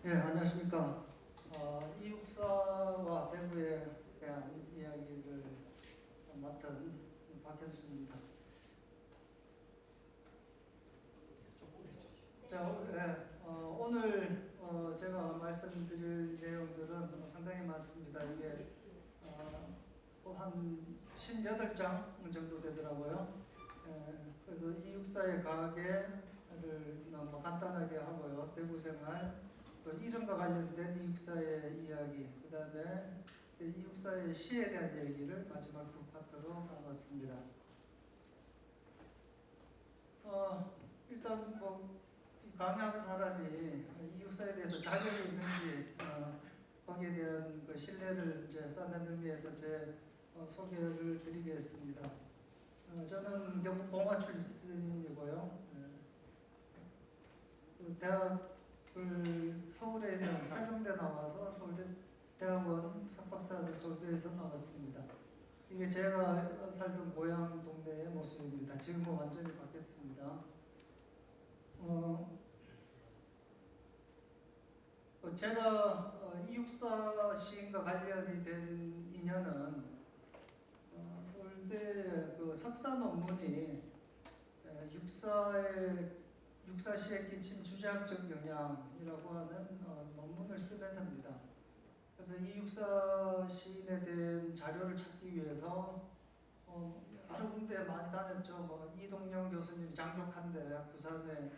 예, 안녕하십니까. 이육사와 대구에 대한 이야기를 맡은 박현수입니다. 자, 예, 오늘 제가 말씀드릴 내용들은 상당히 많습니다. 이게 한 18장 정도 되더라고요. 그래서 이육사의 가계를 너무 간단하게 하고요. 대구 생활, 이름과 관련된 이육사의 이야기, 그 다음에 이육사의 시에 대한 얘기를 마지막 두 파트로 나눴습니다. 일단 강의하는 사람이 이육사에 대해서 자격이 있는지 거기에 대한 그 신뢰를 이제 쌓는 의미에서 제 소개를 드리겠습니다. 저는 경북 봉화 출신이고요. 대학을 서울에 있는 세종대 나와서 서울대 대학원 석박사를 서울대에서 나왔습니다. 이게 제가 살던 고향 동네의 모습입니다. 지금은 완전히 바뀌었습니다. 제가 이육사 시인과 관련이 된 인연은 서울대 그 석사 논문이 육사시에 끼친 주제학적 영향이라고 하는 논문을 쓰면서입니다. 그래서 이 육사 시인에 대한 자료를 찾기 위해서 여러 군데 많이 다녔죠. 이동영 교수님이 장족한데 부산에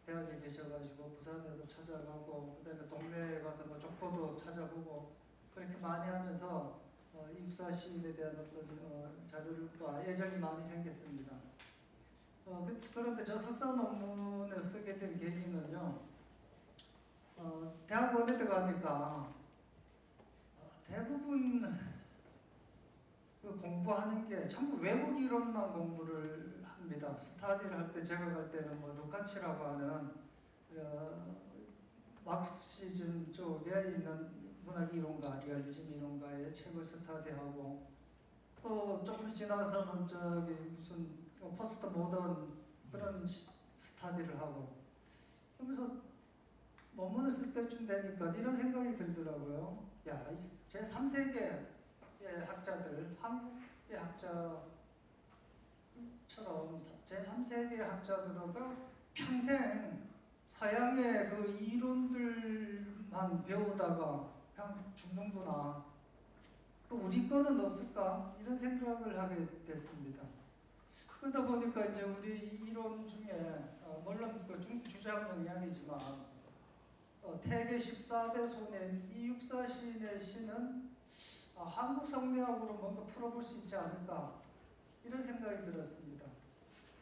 대학에 계셔가지고 부산에도 찾아가고, 그 다음에 동네에 가서 족보도 찾아보고, 그렇게 많이 하면서 이 육사 시인에 대한 어떤 자료과 애정이 많이 생겼습니다. 그런데 저 석사 논문을 쓰게 된 계기는요, 대학원에 들어가니까 대부분 그 공부하는 게 전부 외국 이론만 공부를 합니다. 스타디를 할 때 제가 갈 때는 루카치라고 하는 막시즘 쪽에 있는 문학 이론가, 리얼리즘 이론가의 책을 스타디하고, 또 조금 지나서는 무슨 포스트 모던 그런 스타디를 하고, 그러면서 논문을 쓸 때쯤 되니까 이런 생각이 들더라고요. 야, 제 3세계의 학자들, 한국의 학자처럼 제 3세계 학자들은 평생 서양의 그 이론들만 배우다가 그냥 죽는구나. 우리 거는 없을까? 이런 생각을 하게 됐습니다. 그러다 보니까 이제 우리 이론 중에 물론 그 주장 영향이지만 태계 14대 손인 이육사 시인의 시는 한국 성리학으로 뭔가 풀어볼 수 있지 않을까, 이런 생각이 들었습니다.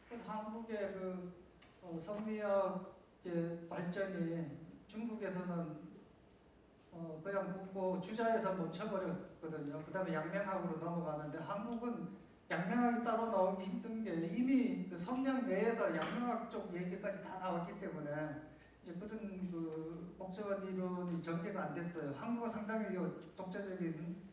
그래서 한국의 그 성리학의 발전이 중국에서는 그냥 주자에서 멈춰버렸거든요. 그 다음에 양명학으로 넘어가는데, 한국은 양명학이 따로 나오기 힘든 게 이미 그 성리학 내에서 양명학 쪽 얘기까지 다 나왔기 때문에 이제 그런 그 복잡한 이론이 전개가 안 됐어요. 한국은 상당히 독자적인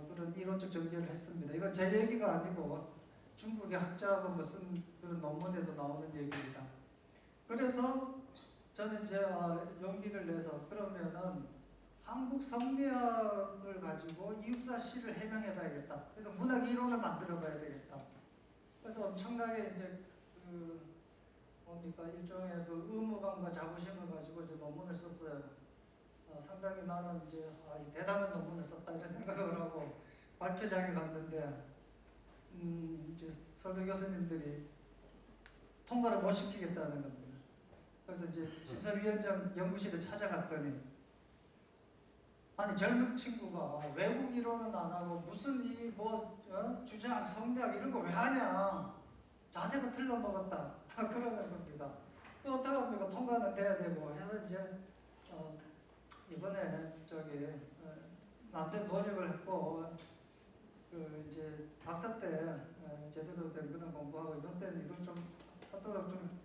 그런 이론적 전개를 했습니다. 이건 제 얘기가 아니고 중국의 학자가 무슨 그런 논문에도 나오는 얘기입니다. 그래서 저는 이제 용기를 내서 그러면은 한국 성리학을 가지고 이육사 시를 해명해봐야겠다. 그래서 문학 이론을 만들어봐야 되겠다. 그래서 엄청나게 이제 일종의 그 의무감과 자부심을 가지고 이제 논문을 썼어요. 상당히 나는 이제 대단한 논문을 썼다 이런 생각을 하고 발표장에 갔는데 이제 서도 교수님들이 통과를 못 시키겠다는 겁니다. 그래서 이제 심사위원장 연구실에 찾아갔더니, 아니 젊은 친구가 외국 이론은 안 하고 무슨 주장, 성리학 이런 거 왜 하냐, 자세가 틀려 먹었다 그러는 겁니다. 어떡합니까? 통과는 돼야 되고 해서 이제 이번에 남들 노력을 했고 이제 박사 때 제대로 된 그런 공부하고, 이번 때는 이걸 좀 하도록 좀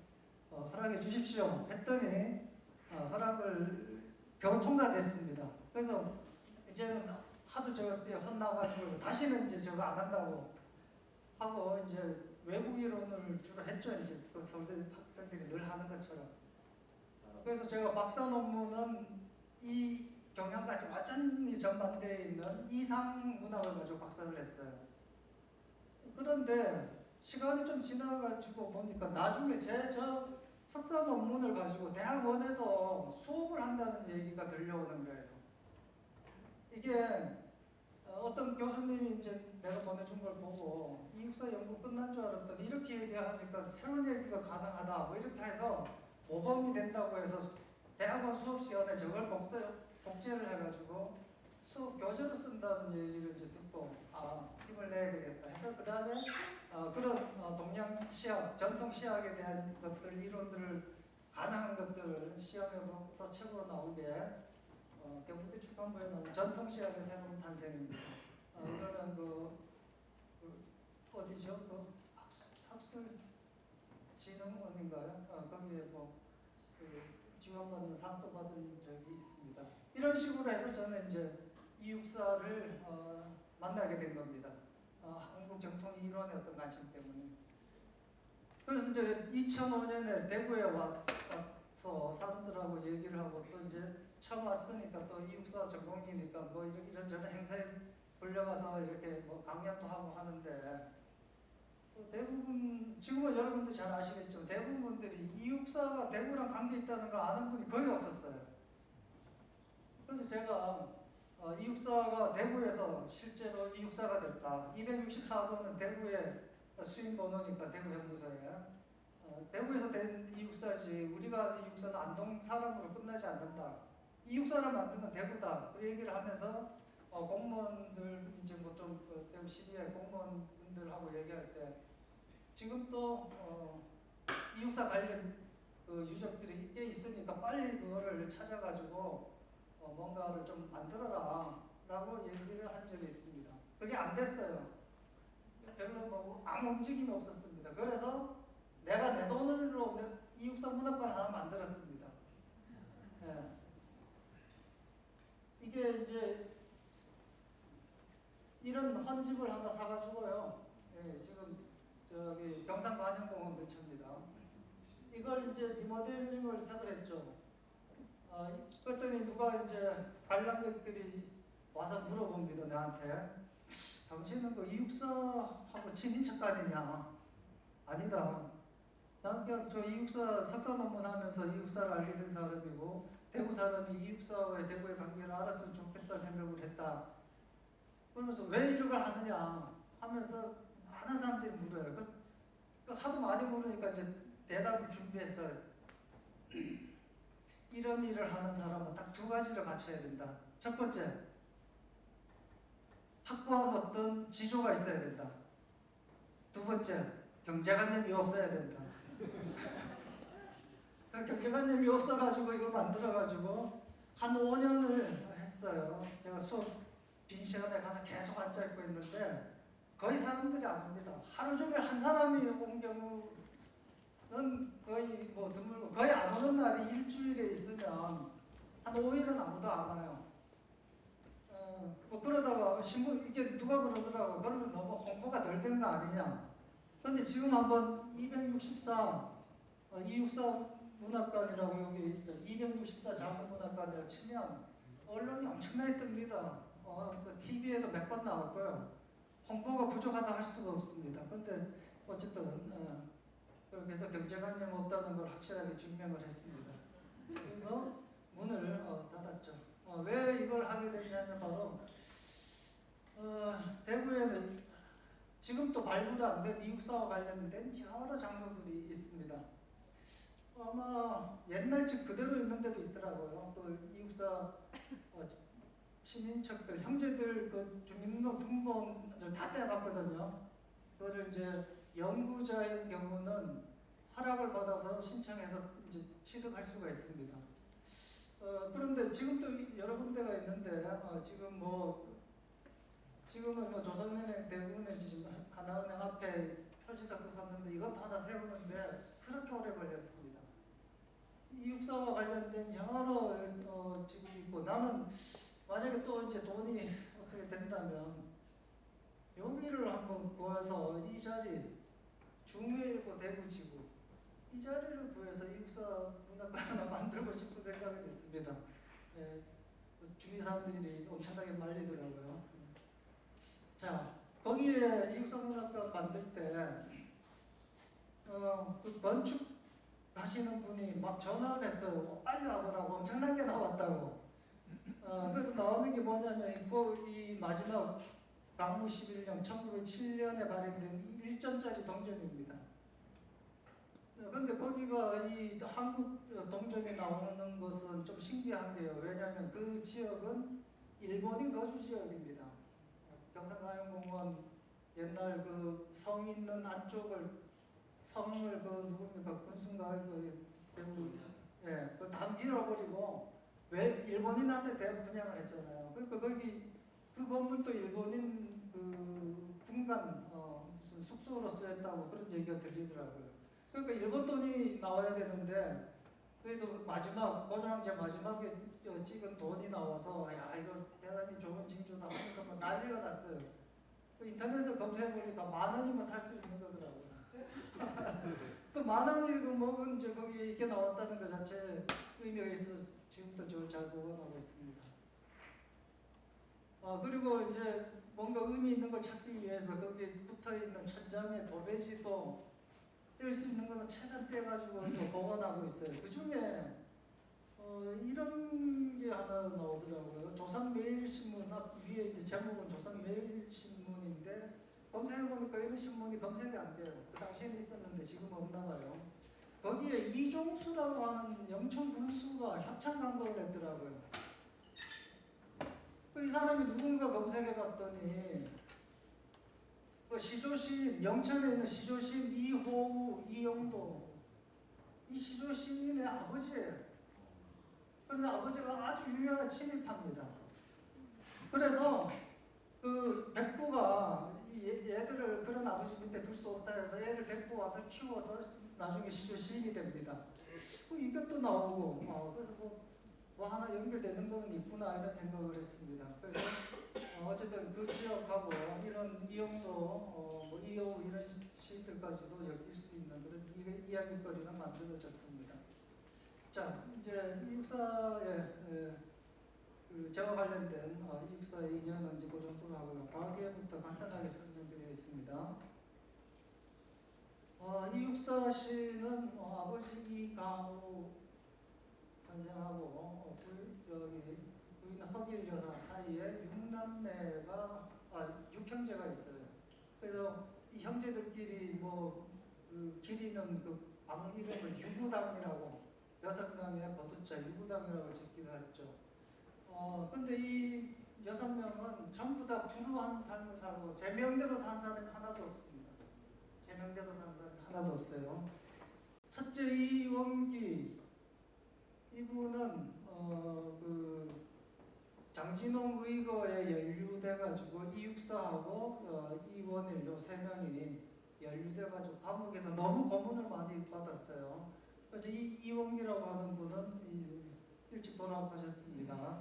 허락해 주십시오 했더니 허락을 겨우 통과됐습니다. 그래서 이제는 하도 혼나가지고 다시는 이제 저거 안 한다고 하고 이제 외국 이론을 주로 했죠. 이제 서울대 학생들이 늘 하는 것처럼. 그래서 제가 박사 논문은 이 경향과 완전히 정반대에 있는 이상 문학을 가지고 박사를 했어요. 그런데 시간이 좀 지나가지고 보니까 나중에 저 석사 논문을 가지고 대학원에서 수업을 한다는 얘기가 들려오는 거예요. 이게 어떤 교수님이 이제 내가 보내준 걸 보고 이육사 연구 끝난 줄 알았더니 이렇게 얘기하니까 새로운 얘기가 가능하다 뭐 이렇게 해서 모범이 된다고 해서 대학원 수업 시간에 저걸 복제를 해가지고 수업 교재로 쓴다는 얘기를 이제 듣고 힘을 내야 되겠다 해서 그 다음에 그런 동양 시학, 전통 시학에 대한 것들 이론들을 가능한 것들을 시험해서 책으로 나오게 경북대 출판부에 나온 전통 시학의 새로운 탄생입니다. 이거는 어디죠? 학술진흥원인가요? 거기에 지원받는 상도 받은 적이 있습니다. 이런 식으로 해서 저는 이제 이육사를 만나게 된 겁니다. 한국 정통 이론의 어떤 관심 때문에. 그래서 이제 2005년에 대구에 와서 사람들하고 얘기를 하고 또 이제 처음 왔으니까 또 이육사 전공이니까 뭐 이런저런 행사에 불려가서 이렇게 뭐 강연도 하고 하는데 대부분 지금은 여러분들 잘 아시겠지만 대부분 분들이 이육사가 대구랑 관계 있다는 걸 아는 분이 거의 없었어요. 그래서 제가 이육사가 대구에서 실제로 이육사가 됐다. 264번은 대구의 수임 번호니까 대구 연구소에 대구에서 된 이육사지 우리가 이육사는 안동 사람으로 끝나지 않는다. 이육사를 만든 건 대구다. 그 얘기를 하면서 공무원들 이제 뭐좀 대구 시리의 공무원분들하고 얘기할 때 지금 또 이육사 관련 유적들이 꽤 있으니까 빨리 그거를 찾아가지고 뭔가를 좀 만들어라 라고 얘기를 한 적이 있습니다. 그게 안 됐어요. 별로 뭐 아무 움직임이 없었습니다. 그래서 내가 내 돈으로 이육사 문학관 하나 만들었습니다. 예. 이게 이제 이런 헌집을 하나 사가지고요. 예, 지금 저기 병산관현공원 근처입니다. 이걸 이제 리모델링을 새로 했죠. 그랬더니 누가 이제 관람객들이 와서 물어봅니다. 나한테. 당신은 그 이육사하고 친인척간이냐? 아니다. 난 그냥 저 이육사 석사 논문 하면서 이육사를 알게 된 사람이고 대구 사람이 이육사와의 대구의 관계를 알았으면 좋겠다 생각을 했다. 그러면서 왜 이런 걸 하느냐 하면서 많은 사람들이 물어요. 하도 많이 물으니까 이제 대답을 준비했어요. 이런 일을 하는 사람은 딱 두 가지를 갖춰야 된다. 첫 번째, 확고한 어떤 지조가 있어야 된다. 두 번째, 경제관념이 없어야 된다. 경제관념이 없어가지고 이걸 만들어가지고 한 5년을 했어요. 제가 수업 빈 시간에 가서 계속 앉아있고 있는데 거의 사람들이 안 옵니다. 하루 종일 한 사람이 온 경우는 거의 뭐 드물고 거의 안 오는 날이 일주일에 있으면 한 5일은 아무도 안 와요. 뭐 그러다가 신문 이게 누가 그러더라고. 그러면 너무 홍보가 덜 된 거 아니냐. 근데 지금 한번 264 이육사 문학관이라고 여기 264 작은문학관을 치면 언론이 엄청나게 뜹니다. TV에도 몇 번 나왔고요. 홍보가 부족하다 할 수가 없습니다. 근데 어쨌든 그렇게 해서 경제관념 없다는 걸 확실하게 증명을 했습니다. 그래서 문을 닫았죠. 왜 이걸 하게 됐냐면 바로 대구에는 지금도 발굴이 안 된 이육사와 관련된 여러 장소들이 있습니다. 아마 옛날 집 그대로 있는 데도 있더라고요. 그 이육사 친인척들, 형제들 그 주민등록번호를 다 떼봤거든요. 그거를 이제 연구자인 경우는 허락을 받아서 신청해서 이제 취득할 수가 있습니다. 그런데 지금도 여러 군데가 있는데 지금은 뭐 조선은행, 대구은행 지금 하나은행 앞에 표지석도 샀는데 이것도 하나 세우는데 그렇게 오래 걸렸습니다. 이육사와 관련된 여러 지금 있고 나는 만약에 또 이제 돈이 어떻게 된다면 여기를 한번 구해서 이 자리 중매일고 대구지구 이 자리를 구해서 이육사 문학관 하나 만들고 싶은 생각이 있습니다. 주위 사람들이 엄청나게 말리더라고요. 자, 거기에 이육사문학과 만들 때 그 건축 하시는 분이 막 전화를 했어요. 빨리 와보라고, 엄청나게 나왔다고. 그래서 나오는 게 뭐냐면 이 마지막 강무 11년 1907년에 발행된 1전짜리 동전입니다. 그런데 거기가 이 한국 동전이 나오는 것은 좀 신기한 게요. 왜냐하면 그 지역은 일본인 거주 지역입니다. 경상가연공원 옛날 그 성 있는 안쪽을 성을 그 누굽니까 군수인가 그 대부 그 다 밀어버리고 왜 일본인한테 대분양을 했잖아요. 그러니까 거기 그 건물도 일본인 그 군간 무슨 숙소로 쓰였다고 그런 얘기가 들리더라고요. 그러니까 일본 돈이 나와야 되는데 그래도 마지막 고조왕제 마지막에 찍은 돈이 나와서 야 이거 대단히 좋은 징조다 하면서 막 난리가 났어요. 그 인터넷에 검색해 보니까 10,000원이면 살 수 있는 거더라고요. 그 10,000원이고 뭐 이제 거기 이게 나왔다는 것 자체 의미가 있어 지금도 저를 잘 보관하고 있습니다. 그리고 이제 뭔가 의미 있는 걸 찾기 위해서 거기에 붙어 있는 천장에 도배지도 뗄 수 있는 거는 최대한 떼가지고 보관하고 있어요. 그 중에 이런 게 하나 나오더라고요. 조선매일신문 앞 위에 이제 제목은 조선매일신문인데 검색해보니까 이런 신문이 검색이 안 돼요. 그 당시에는 있었는데 지금 없나 봐요. 거기에 이종수라고 하는 영천 군수가 협찬 광고를 했더라고요. 이 사람이 누군가 검색해봤더니 그 시조시인, 영천에 있는 시조시인 이호우, 이영도 이 시조시인의 아버지예요. 그런데 아버지가 아주 유명한 친일파입니다. 그래서 그 백부가 얘들을 그런 아버지 밑에 둘 수 없다 해서 얘를 데리고 와서 키워서 나중에 시조시인이 됩니다. 이것도 나오고 그래서 뭐 하나 연결되는 거는 있구나 이런 생각을 했습니다. 그래서 어쨌든 그 지역하고 이런 이영도, 뭐 이호우 이런 시들까지도 엮일 수 있는 그런 이야기거리가 만들어졌습니다. 자, 이제 이 육사의 그 저와 관련된 이 육사의 인연은 이제 그 정도로 하고요. 가계부터 간단하게 설명드리겠습니다. 이 육사 씨는 아버지 이강우 선생하고 부인 허길 여사 사이에 6형제가 있어요. 그래서 이 형제들끼리 그 기리는 그 방 이름을 유구당이라고 6명의 거두자 유구당이라고 짓기도 했죠. 근데 이 6명은 전부 다 불우한 삶을 살고 제명대로 산 사람이 하나도 없습니다. 제명대로 산 사람이 하나도 없어요. 첫째 이원기 이분은 그 장진홍 의거에 연루돼가지고 이육사하고 이원일 요 3명이 연루돼가지고 감옥에서 너무 고문을 많이 받았어요. 그래서 이 이원기라고 하는 분은 일찍 돌아가셨습니다.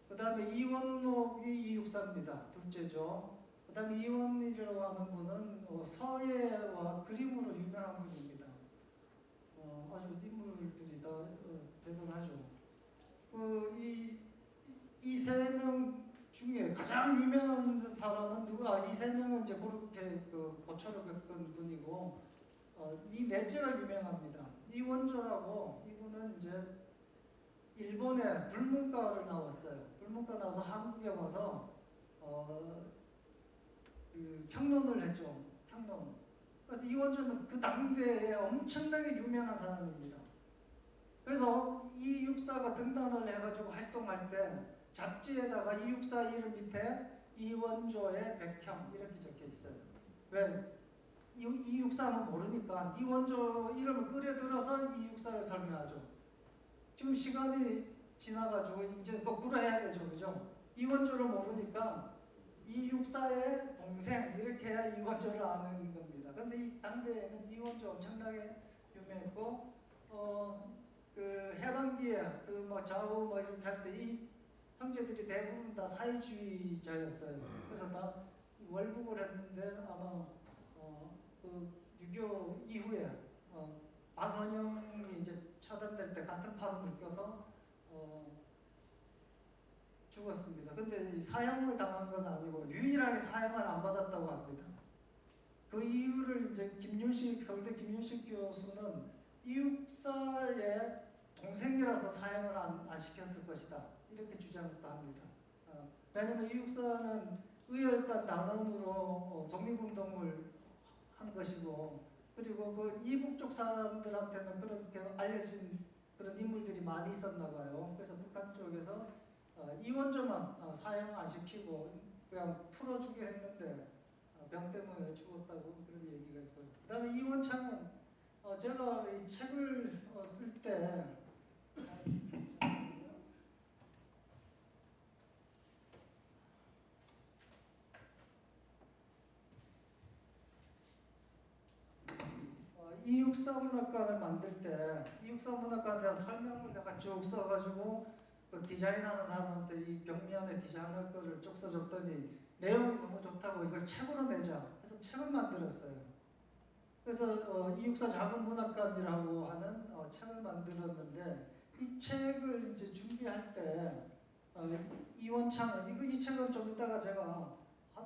그 다음에 이원록이 이육사입니다. 둘째죠. 그 다음에 이원일이라고 하는 분은 서예와 그림으로 유명한 분입니다. 아주 인물들이 다 대단하죠. 이 3명 중에 가장 유명한 사람은 누가? 이 3명은 이제 그렇게 고초를 겪은 분이고, 이 넷째가 유명합니다. 이원조라고 이분은 이제 일본의 불문과를 나왔어요. 불문과 나와서 한국에 와서 그 평론을 했죠. 평론. 그래서 이원조는 그 당대에 엄청나게 유명한 사람입니다. 그래서 이 육사가 등단을 해가지고 활동할 때 잡지에다가 이 육사 이름 밑에 이원조의 백형 이렇게 적혀 있어요. 왜? 이 육사는 모르니까 이원조 이름을 끌어들어서 이 육사를 설명하죠. 지금 시간이 지나가지고 이제 거꾸로 해야 되죠, 그죠? 이원조를 모르니까 이 육사의 동생 이렇게 해야 이원조를 아는 겁니다. 근데 이 당대에는 이원조 엄청나게 유명했고, 그 해방기에 그 좌우 이렇게 할 때 이 형제들이 대부분 다 사회주의자였어요. 그래서 다 월북을 했는데 아마 그 6.25 이후에 박헌영이 이제 처단될 때 같은 파를 느껴서 죽었습니다. 근데 이 사형을 당한 건 아니고 유일하게 사형을 안 받았다고 합니다. 그 이유를 이제 서울대 김윤식 교수는 이육사의 동생이라서 사형을 안 시켰을 것이다. 이렇게 주장도 합니다. 왜냐하면 이육사는 의열단 단원으로 독립운동을 한 것이고, 그리고 그 이북 쪽 사람들한테는 그렇게 알려진 그런 인물들이 많이 있었나 봐요. 그래서 북한 쪽에서 이원조만 사형 안 시키고 그냥 풀어주게 했는데 병 때문에 죽었다고 그런 얘기가 있고요. 그 다음에 이원창은 제가 이 책을 쓸 때 이육사문학관을 만들 때 이육사문학관에 대한 설명을 내가 쭉 써가지고 그 디자인하는 사람한테 이 벽면에 디자인할 거를 쭉 써줬더니 내용이 너무 좋다고 이걸 책으로 내자 해서 책을 만들었어요. 그래서 이육사 작은문학관이라고 하는 책을 만들었는데, 이 책을 이제 준비할 때 이원창은 이 책은 좀 이따가 제가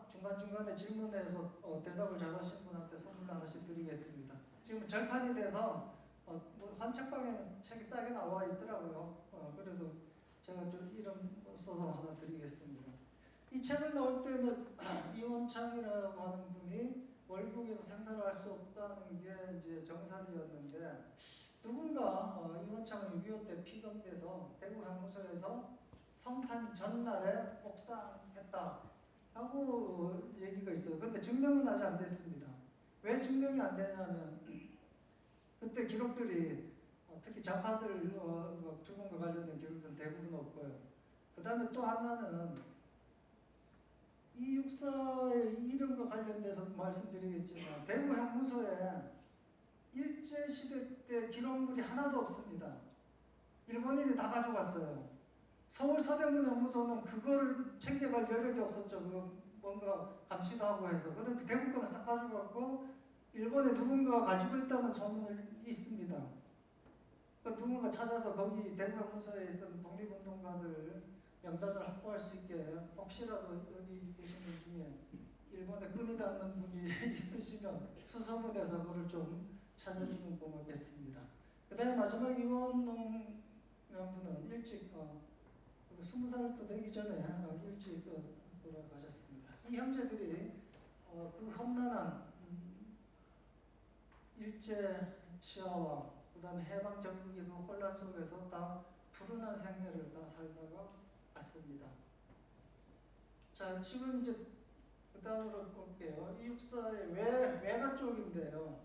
중간중간에 질문해서 대답을 잘하신 분한테 선물 하나씩 드리겠습니다. 지금 절판이 돼서 뭐 한책방에는 책이 싸게 나와 있더라고요. 그래도 제가 좀 이름 써서 하나 드리겠습니다. 이 책을 나올 때는 이원창이라고 하는 분이 월북에서 생사를 할 수 없다는 게 이제 정설이었는데, 누군가 이원창은 6.25 때 피감돼서 대구 형무소에서 성탄 전날에 옥상했다 하고 얘기가 있어요. 근데 증명은 아직 안 됐습니다. 왜 증명이 안 되냐면 그때 기록들이 특히 좌파들 죽음과 관련된 기록들은 대부분 없고요. 그 다음에 또 하나는 이 육사의 이름과 관련돼서 말씀드리겠지만 대구 형무소에 일제시대 때 기록물이 하나도 없습니다. 일본인이 다 가져갔어요. 서울 서대문 형무소는 그걸 챙겨갈 여력이 없었죠. 뭔가 감시도 하고 해서. 그런데 대구 거는 싹 가져갔고 일본에 누군가가 가지고 있다는 소문이 있습니다. 그러니까 누군가 찾아서 거기 대구 형무소에 있던 독립운동가들 명단을 확보할 수 있게, 혹시라도 여기 계신 분 중에 일본에 끈이 닿는 분이 있으시면 수소문해서 그걸 좀 찾아주면 고맙겠습니다. 그 다음에 마지막 이원농이라는 분은 일찍 20살도 되기 전에 일찍 돌아가셨습니다. 이 형제들이 그 험난한 일제 치하와 그 다음에 해방 전국의 그 혼란 속에서 다 푸른한 생애를 다 살다가 갔습니다. 자, 지금 이제 그 다음으로 볼게요. 이 육사의 외가 쪽인데요.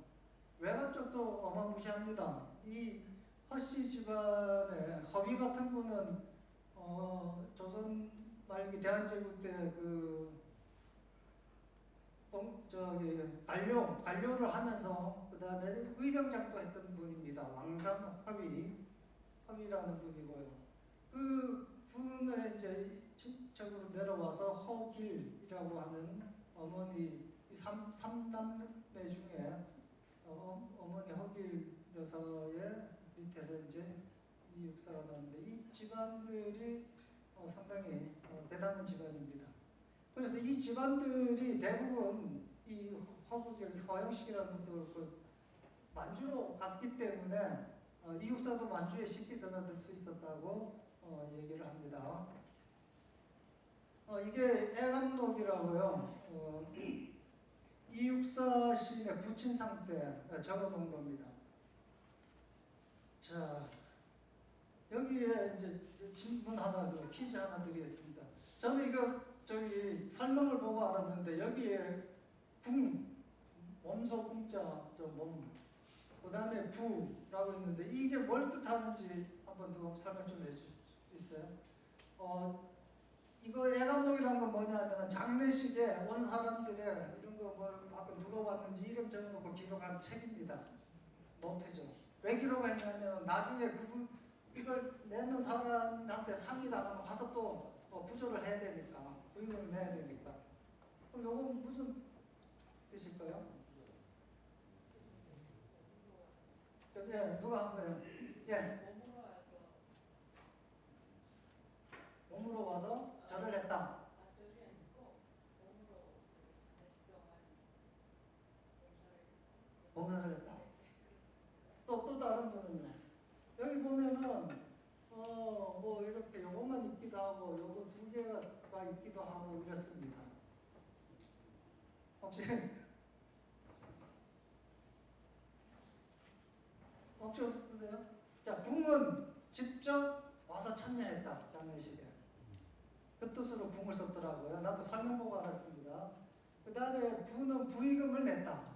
외가 쪽도 어마무시합니다. 이 허씨 집안의 허위 같은 분은 조선 말기 대한제국 때 관료를 하면서 그 다음에 의병장도 했던 분입니다. 왕산 허위라는 분이고요. 그 분의 이제 친척으로 내려와서 허길이라고 하는 어머니, 삼남매 중에 어머니 허길 여사의 밑에서 이제 이 육사가 나는데, 이 집안들이 상당히 대단한 집안입니다. 그래서 이 집안들이 대부분 이 허영식이라는 분도 그 만주로 갔기 때문에 이 육사도 만주에 쉽게 드나들 수 있었다고 얘기를 합니다. 이게 애감록이라고요. 이육사 시인의 부친상 때 적어놓은 겁니다. 자, 여기에 이제 질문 하나, 퀴즈 하나 드리겠습니다. 저는 이거 설명을 보고 알았는데, 여기에 몸소 궁자, 그 다음에 부라고 있는데 이게 뭘 뜻하는지 한번 더 설명 좀 해주세요. 이거 애감록이라는 건 뭐냐면 장례식에 온 사람들의 이런 거 아까 누가 왔는지 이름 적어놓고 기록한 책입니다. 노트죠. 왜 기록했냐면 나중에 이걸 내는 사람한테 상이 나가면 가서 또 부조를 해야 되니까, 부유금을 내야 되니까. 그럼 요건 무슨 뜻일까요? 예, 누가 한 거예요? 예. 몸으로 와서 봉사를 했다. 또 다른 분은요. 여기 보면은 뭐 이렇게 요것만 있기도 하고 요거 두 개가 있기도 하고 이렇습니다. 혹시 없으세요? 자, 붕은 직접 와서 참여했다. 장례식에. 그 뜻으로 붕을 썼더라고요. 나도 설명 보고 알았습니다. 그 다음에 부는 부의금을 냈다.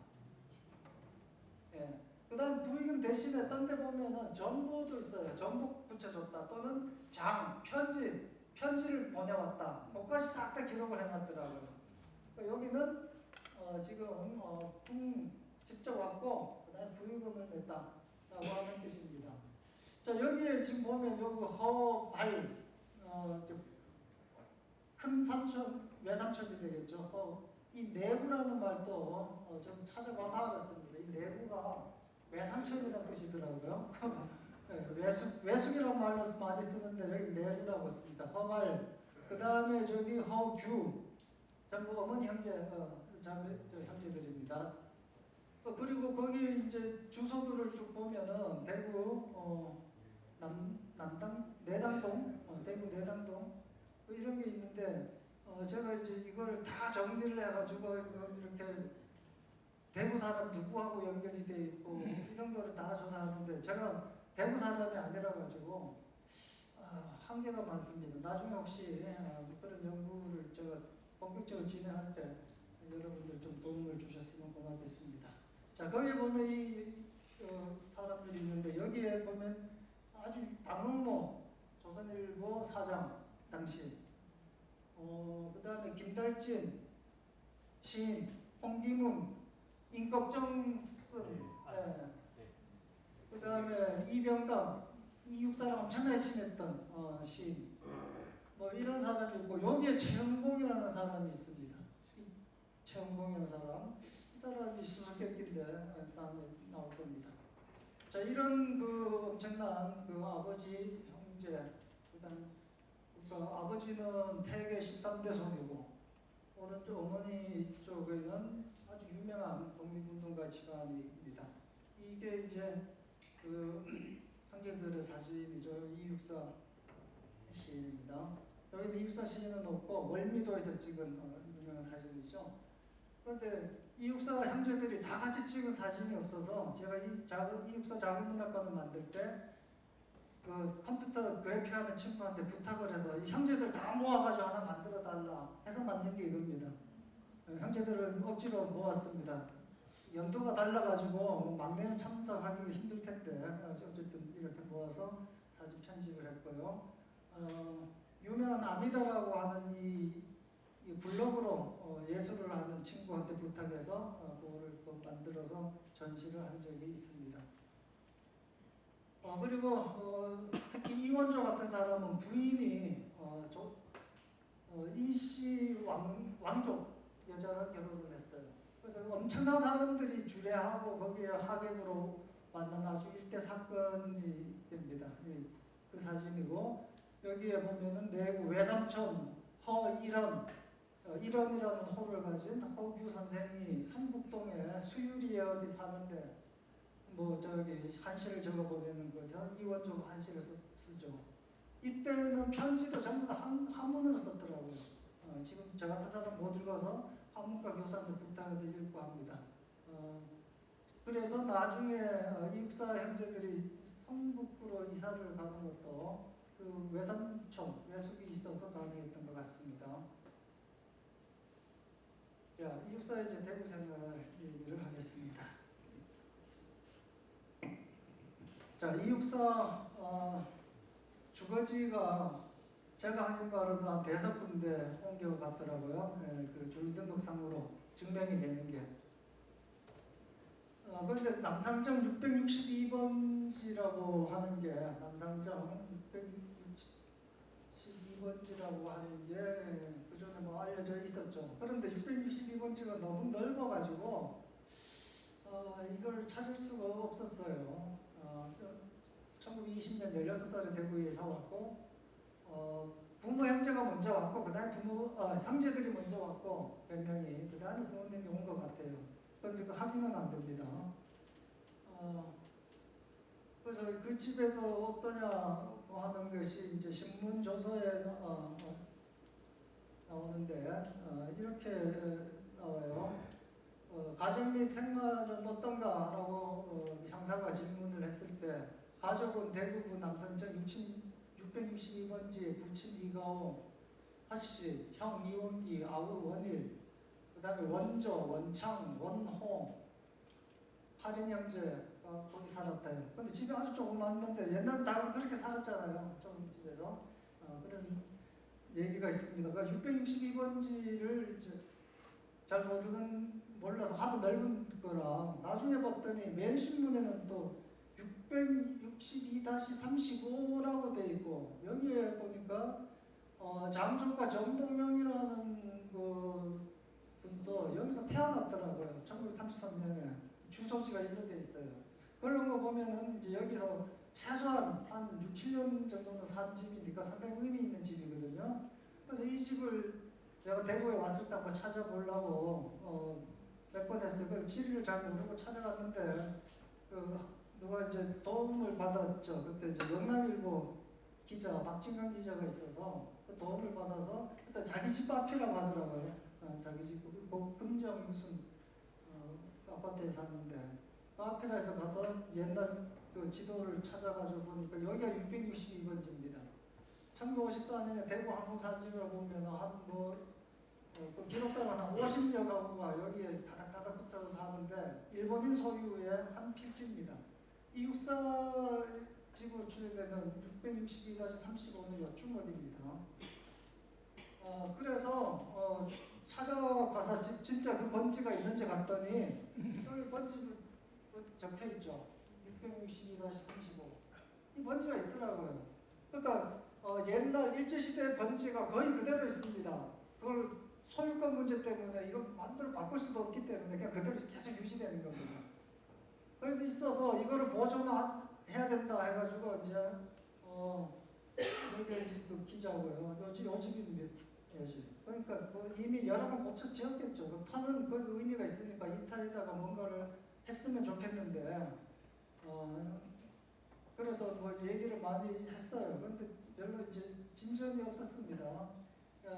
예. 그 다음 부의금 대신에 딴 데 보면은 전보도 있어요. 전보 붙여줬다. 또는 편지를 보내왔다. 그것까지 싹 다 기록을 해놨더라고요. 그러니까 여기는 지금 붕 직접 왔고 그 다음에 부의금을 냈다. 라고 하는 뜻입니다. 자, 여기에 지금 보면 여기 허발, 큰 삼촌, 외삼촌이 되겠죠. 이 내구라는 말도 좀 찾아봐서 알았습니다. 이 내구가 외삼촌이라는 뜻이더라고요. 네, 외숙이라는 말로 많이 쓰는데 여기 내구라고 씁니다. 허발, 그 다음에 저기 허규, 전부 어머니 형제들입니다. 그리고 거기 이제 주소들을 쭉 보면은 대구 남당 내당동 대구 내당동 이런 게 있는데 제가 이제 이걸 다 정리를 해가지고 이렇게 대구 사람 누구하고 연결이 돼 있고 이런 거를 다 조사하는데 제가 대구 사람이 아니라 가지고 한계가 많습니다. 나중에 혹시 그런 연구를 제가 본격적으로 진행할 때 여러분들 좀 도움을 주셨으면 고맙겠습니다. 자, 거기 보면 이 사람들이 있는데 여기에 보면 아주 방울모 조선일보 사장 당시 그 다음에 김달진 시인, 홍기문, 임꺽정 그 다음에 이병강, 이육사랑 엄청나게 친했던 시인 뭐 이런 사람이 있고 여기에 최은봉이라는 사람이 있습니다. 최은봉이라는 사람 이 사람이 수수께끼인데 다음에 나올 겁니다. 자, 이런 그 엄청난 그 아버지, 형제, 그다음 아버지는 태계 13대 손이고 오른쪽 어머니 쪽에는 아주 유명한 독립운동가 집안입니다. 이게 이제 그 형제들의 사진이죠. 이육사 시인입니다. 여기는 이육사 시인은 없고 월미도에서 찍은 유명한 사진이죠. 그런데 이육사 형제들이 다 같이 찍은 사진이 없어서 제가 이육사 자금문학관을 만들 때 그 컴퓨터 그래픽하는 친구한테 부탁을 해서 이 형제들 다 모아가지고 하나 만들어 달라 해서 만든 게 이겁니다. 형제들을 억지로 모았습니다. 연도가 달라가지고 막내는 참석하기 힘들 텐데 어쨌든 이렇게 모아서 사진 편집을 했고요. 유명한 아미다라고 하는 이 블로그로 예술을 하는 친구한테 부탁해서 그거를 또 만들어서 전시를 한 적이 있습니다. 그리고 특히 이원조 같은 사람은 부인이 이씨 왕족 여자랑 결혼을 했어요. 그래서 엄청난 사람들이 주례하고 거기에 하객으로 만난 아주 일대 사건이 됩니다. 그 사진이고 여기에 보면은 내구 외삼촌 허일원 일원이라는 호를 가진 허규 선생이 성북동에 수유리에 어디 사는데 뭐 저기 한시를 적어 보내는 것은 이원종 한시를 쓰죠. 이때는 편지도 전부 다 한문으로 썼더라고요. 지금 저 같은 사람 못 읽어서 한문과 교사한테 부탁해서 읽고 합니다. 그래서 나중에 이육사 형제들이 성북으로 이사를 가는 것도 그 외삼촌, 외숙이 있어서 가능했던 것 같습니다. 자, 이육사 이제 대구 생활 얘기를 하겠습니다. 자, 이육사 주거지가 제가 하긴 바로도 한 5군데 옮겨갔더라고요. 그 주민등록상으로 증명이 되는 게. 그런데 남상정 662번지라고 하는 게 남상정 662번지라고 하는 게 그전에 뭐 알려져 있었죠. 그런데 662번지가 너무 넓어가지고 이걸 찾을 수가 없었어요. 1920년 16살에 대구에 이사 왔고 부모 형제가 먼저 왔고 그 다음에 형제들이 먼저 왔고 몇 명이 그 다음에 부모님이 온 것 같아요. 그런데 그 확인은 안 됩니다. 그래서 그 집에서 어떠냐고 하는 것이 이제 신문 조서에 나오는데 이렇게 나와요. 가족 및 생활은 어떤가라고 형사가 질문을 했을 때 가족은 대구부 남성청 662번지 부친 이가오, 하씨, 형 이원기, 아우 원일, 그 다음에 원조, 원창, 원호, 8인 형제가 거기 살았다요. 근데 집이 아주 조그맣는데 옛날에 다 그렇게 살았잖아요. 좀 집에서. 그런 얘기가 있습니다. 그러니까 662번지를 잘 몰라서 하도 넓은 거라 나중에 봤더니 매일신문에는 또 662-35라고 돼 있고 여기에 보니까 장조과 정동명이라는 그 분도 여기서 태어났더라고요. 1933년에 주소지가 일로 돼 있어요. 그런 거 보면은 이제 여기서 최소한 한 6, 7년 정도는 산 집이니까 상당히 의미 있는 집이거든요. 그래서 이 집을 내가 대구에 왔을 때 한번 찾아보려고 몇 번 했어요. 그 지리를 잘 모르고 찾아갔는데 누가 이제 도움을 받았죠. 그때 이제 영남일보 기자 박진강 기자가 있어서 그 도움을 받아서 그때 자기 집 앞이라고 하더라고요. 자기 집 금정 무슨 아파트에 사는데 그 앞이라 해서 가서 옛날 그 지도를 찾아가지고 보니까 여기가 662번지입니다. 1954년에 대구 항공사진으로 보면 그 기록사는 한 50여 가구가 여기에 다닥다닥 붙어서 사는데 일본인 소유의 한 필지입니다. 이 육사 집으로 추정되는 662-35는 요쯤 어디입니다. 그래서 찾아가서 진짜 그 번지가 있는지 갔더니 여기 번지 적혀있죠. 662-35. 이 번지가 있더라고요. 그러니까 옛날 일제시대 번지가 거의 그대로 있습니다. 그걸 소유권 문제 때문에 이거 마음대로 바꿀 수도 없기 때문에 그냥 그대로 계속 유지되는 겁니다. 그래서 있어서 이거를 보존해야 된다 해가지고 이제 여기 그 기자고요. 요 집입니다. 그러니까 이미 여러 번 고쳐 지었겠죠. 그 터는 그 의미가 있으니까 이 터에다가 뭔가를 했으면 좋겠는데 그래서 얘기를 많이 했어요. 그런데 별로 이제 진전이 없었습니다.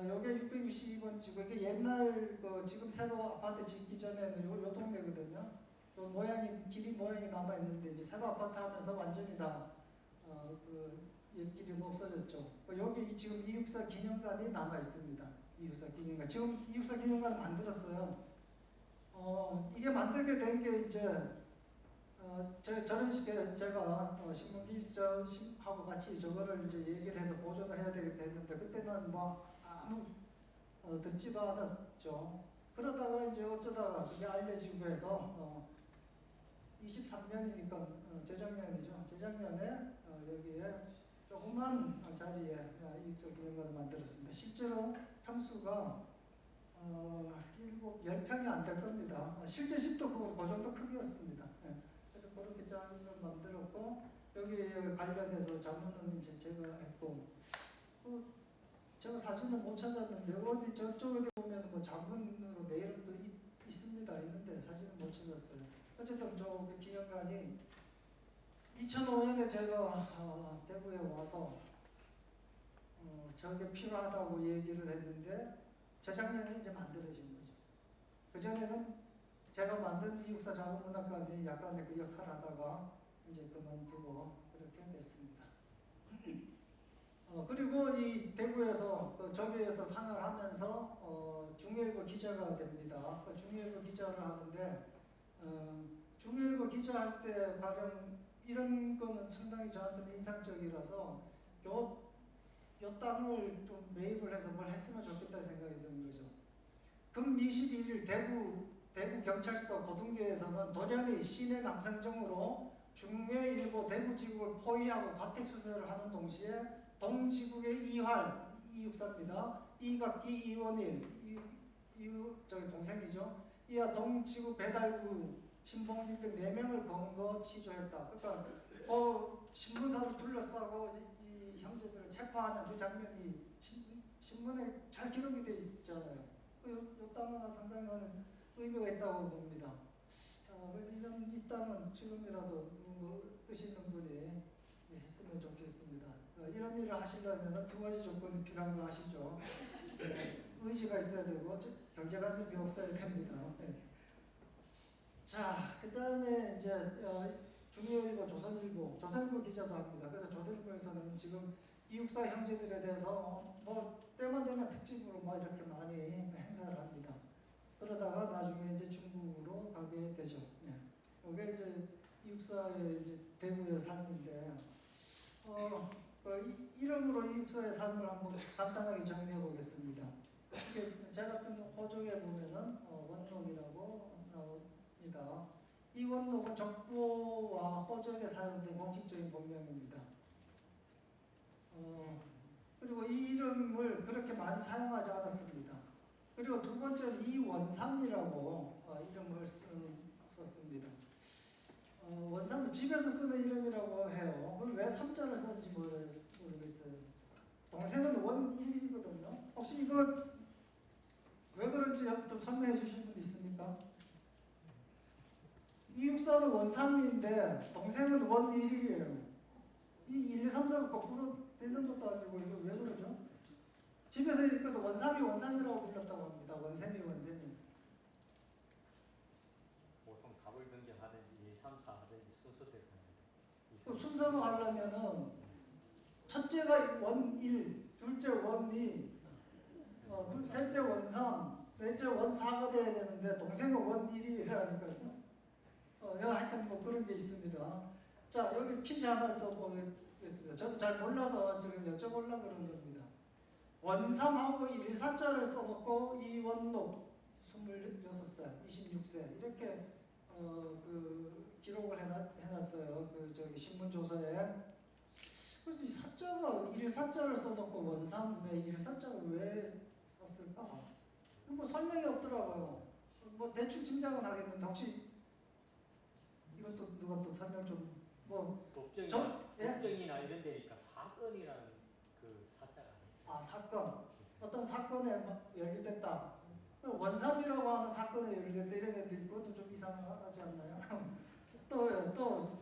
여기 662번 지구, 이게 옛날 지금 새로 아파트 짓기 전에는 요 동네거든요. 길이 모양이 남아 있는데 이제 새로 아파트 하면서 완전히 다 옆길이 없어졌죠. 여기 지금 이육사 기념관이 남아 있습니다. 이육사 기념관. 지금 이육사 기념관을 만들었어요. 이게 만들게 된 게 이제 저런 식의 제가 신문 기자하고 같이 저거를 이제 얘기를 해서 보존을 해야 되게 됐는데 그때는 아무 듣지도 않았죠. 그러다가 이제 어쩌다가 그게 알려지고 해서 23년이니까 재작년이죠. 재작년에 여기에 조그만 자리에 이쪽 기념관을 만들었습니다. 실제로 평수가 10평이 안 될 겁니다. 실제 집도 그 정도 크기였습니다. 그래서 그렇게 짠을 만들었고 여기 관련해서 자문은 이제 제가 했고 제가 사진을 못 찾았는데 어디 저쪽에 보면 자문으로 내 이름도 있는데 사진을 못 찾았어요. 어쨌든 저 기념관이 2005년에 제가 대구에 와서 저게 필요하다고 얘기를 했는데 재작년에 이제 만들어진 거죠. 그전에는 제가 만든 이육사 자문문학관이 약간의 그 역할을 하다가 이제 그만두고 그렇게 됐습니다. 그리고 이 대구에서 저기에서 상을 하면서 중일보 기자가 됩니다. 중일보 기자를 하는데 중일보 기자할 때 가령 이런 거는 상당히 저한테는 인상적이라서 요 땅을 좀 매입을 해서 뭘 했으면 좋겠다는 생각이 드는 거죠. 금 21일 대구 경찰서 고등교에서는 돌연히 시내 남상정으로 중해일보 대구지국을 포위하고 가택수색을 하는 동시에 동지국의 이육사입니다. 이각기, 이원일, 저기 동생이죠. 이하 동지국 배달구, 신봉길 등 4명을 검거 취조했다. 그러니까 신문사를 둘러싸고 이 형제들을 체포하는 그 장면이 신문에 잘 기록이 되어 있잖아요. 요 땅은 상당히 나는 의미가 있다고 봅니다. 그래서 이런 있다면 지금이라도 뜻 있는 분이 했으면 좋겠습니다. 이런 일을 하시려면 두 가지 조건이 필요한 거 아시죠? 의지가 있어야 되고 경제관념이 없어야 됩니다. 네. 자, 그 다음에 이제 중요일보, 조선일보 기자도 합니다. 그래서 조선일보에서는 지금 이육사 형제들에 대해서 뭐 때만 되면 특집으로 막 이렇게 많이 행사를 합니다. 그러다가 나중에 이제 중국으로 가게 되죠. 네. 이게 이제 이육사의 이제 대구의 삶인데, 이름으로 이육사의 삶을 한번 간단하게 정리해 보겠습니다. 이게 제가 뜬 호적에 보면은 원록이라고 나옵니다. 이 원록은 적보와 호적에 사용된 공식적인 본명입니다. 그리고 이 이름을 그렇게 많이 사용하지 않았습니다. 그리고 두 번째는 이원삼이라고 이름을 썼습니다. 원삼은 집에서 쓰는 이름이라고 해요. 그럼 왜 삼자를 썼는지 모르겠어요. 동생은 원일이거든요. 혹시 이거 왜 그런지 좀 설명해 주실 분 있습니까? 이육사는 원삼인데 동생은 원일이에요. 이 1, 2, 3, 4가 거꾸로 되는 것도 아니고 이거 왜 그러죠? 집에서 읽어서 원삼이 원삼이라고 불렀다고 합니다. 원샘이. 보통 답을 변경하든지 2, 3, 4 하든지 순서대로 그 순서로 하려면은 첫째가 원일, 둘째 원이, 셋째 원삼, 넷째 원사가 돼야 되는데 동생은 원일이라니까요. 하여튼 뭐 그런 게 있습니다. 자, 여기 퀴즈 하나 더 보겠습니다. 저도 잘 몰라서 지금 여쭤보려고 그런 겁니다. 원삼하고 일사자를 써놓고 이원록 26살, 26세 이렇게 기록을 해놨어요. 저기 신문조서에. 그래서 이 사자가 일사자를 써놓고 원삼에 일사자를 왜 썼을까? 뭐 설명이 없더라고요. 뭐 대충 짐작은 하겠는데 혹시 이것도 누가 또 설명 좀 법정이나 이런 데니까 사건이라는 그 사자가 사건. 어떤 사건에 연루됐다. 원삼이라고 하는 사건에 연루됐다 이런 애들 이것도 좀 이상하지 않나요? 또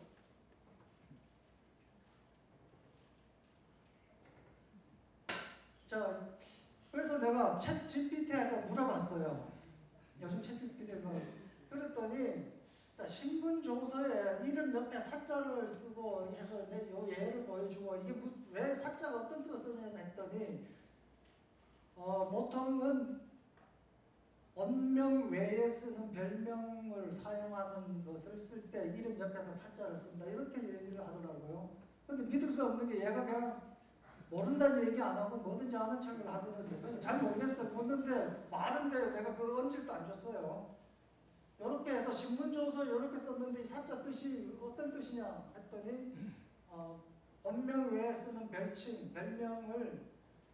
자, 그래서 내가 챗 GPT한테 물어봤어요. 요즘 챗 GPT가 그랬더니 자, 신문 조서에 이름 옆에 사자를 쓰고 해서 요 예를 보여주고 이게 왜 사자가 어떤 뜻을 쓰냐 했더니 보통은 본명 외에 쓰는 별명을 사용하는 것을 쓸 때 이름 옆에다 사자를 쓴다 이렇게 얘기를 하더라고요. 근데 믿을 수 없는 게 얘가 그냥 모른다는 얘기 안 하고 뭐든지 아는 척을 하거든요. 잘 모르겠어요. 묻는데 많은데 내가 그 언질도 안 줬어요. 이렇게 해서 신문조서 이렇게 썼는데 이 사자 뜻이 어떤 뜻이냐 했더니 본명 외에 쓰는 별칭, 별명을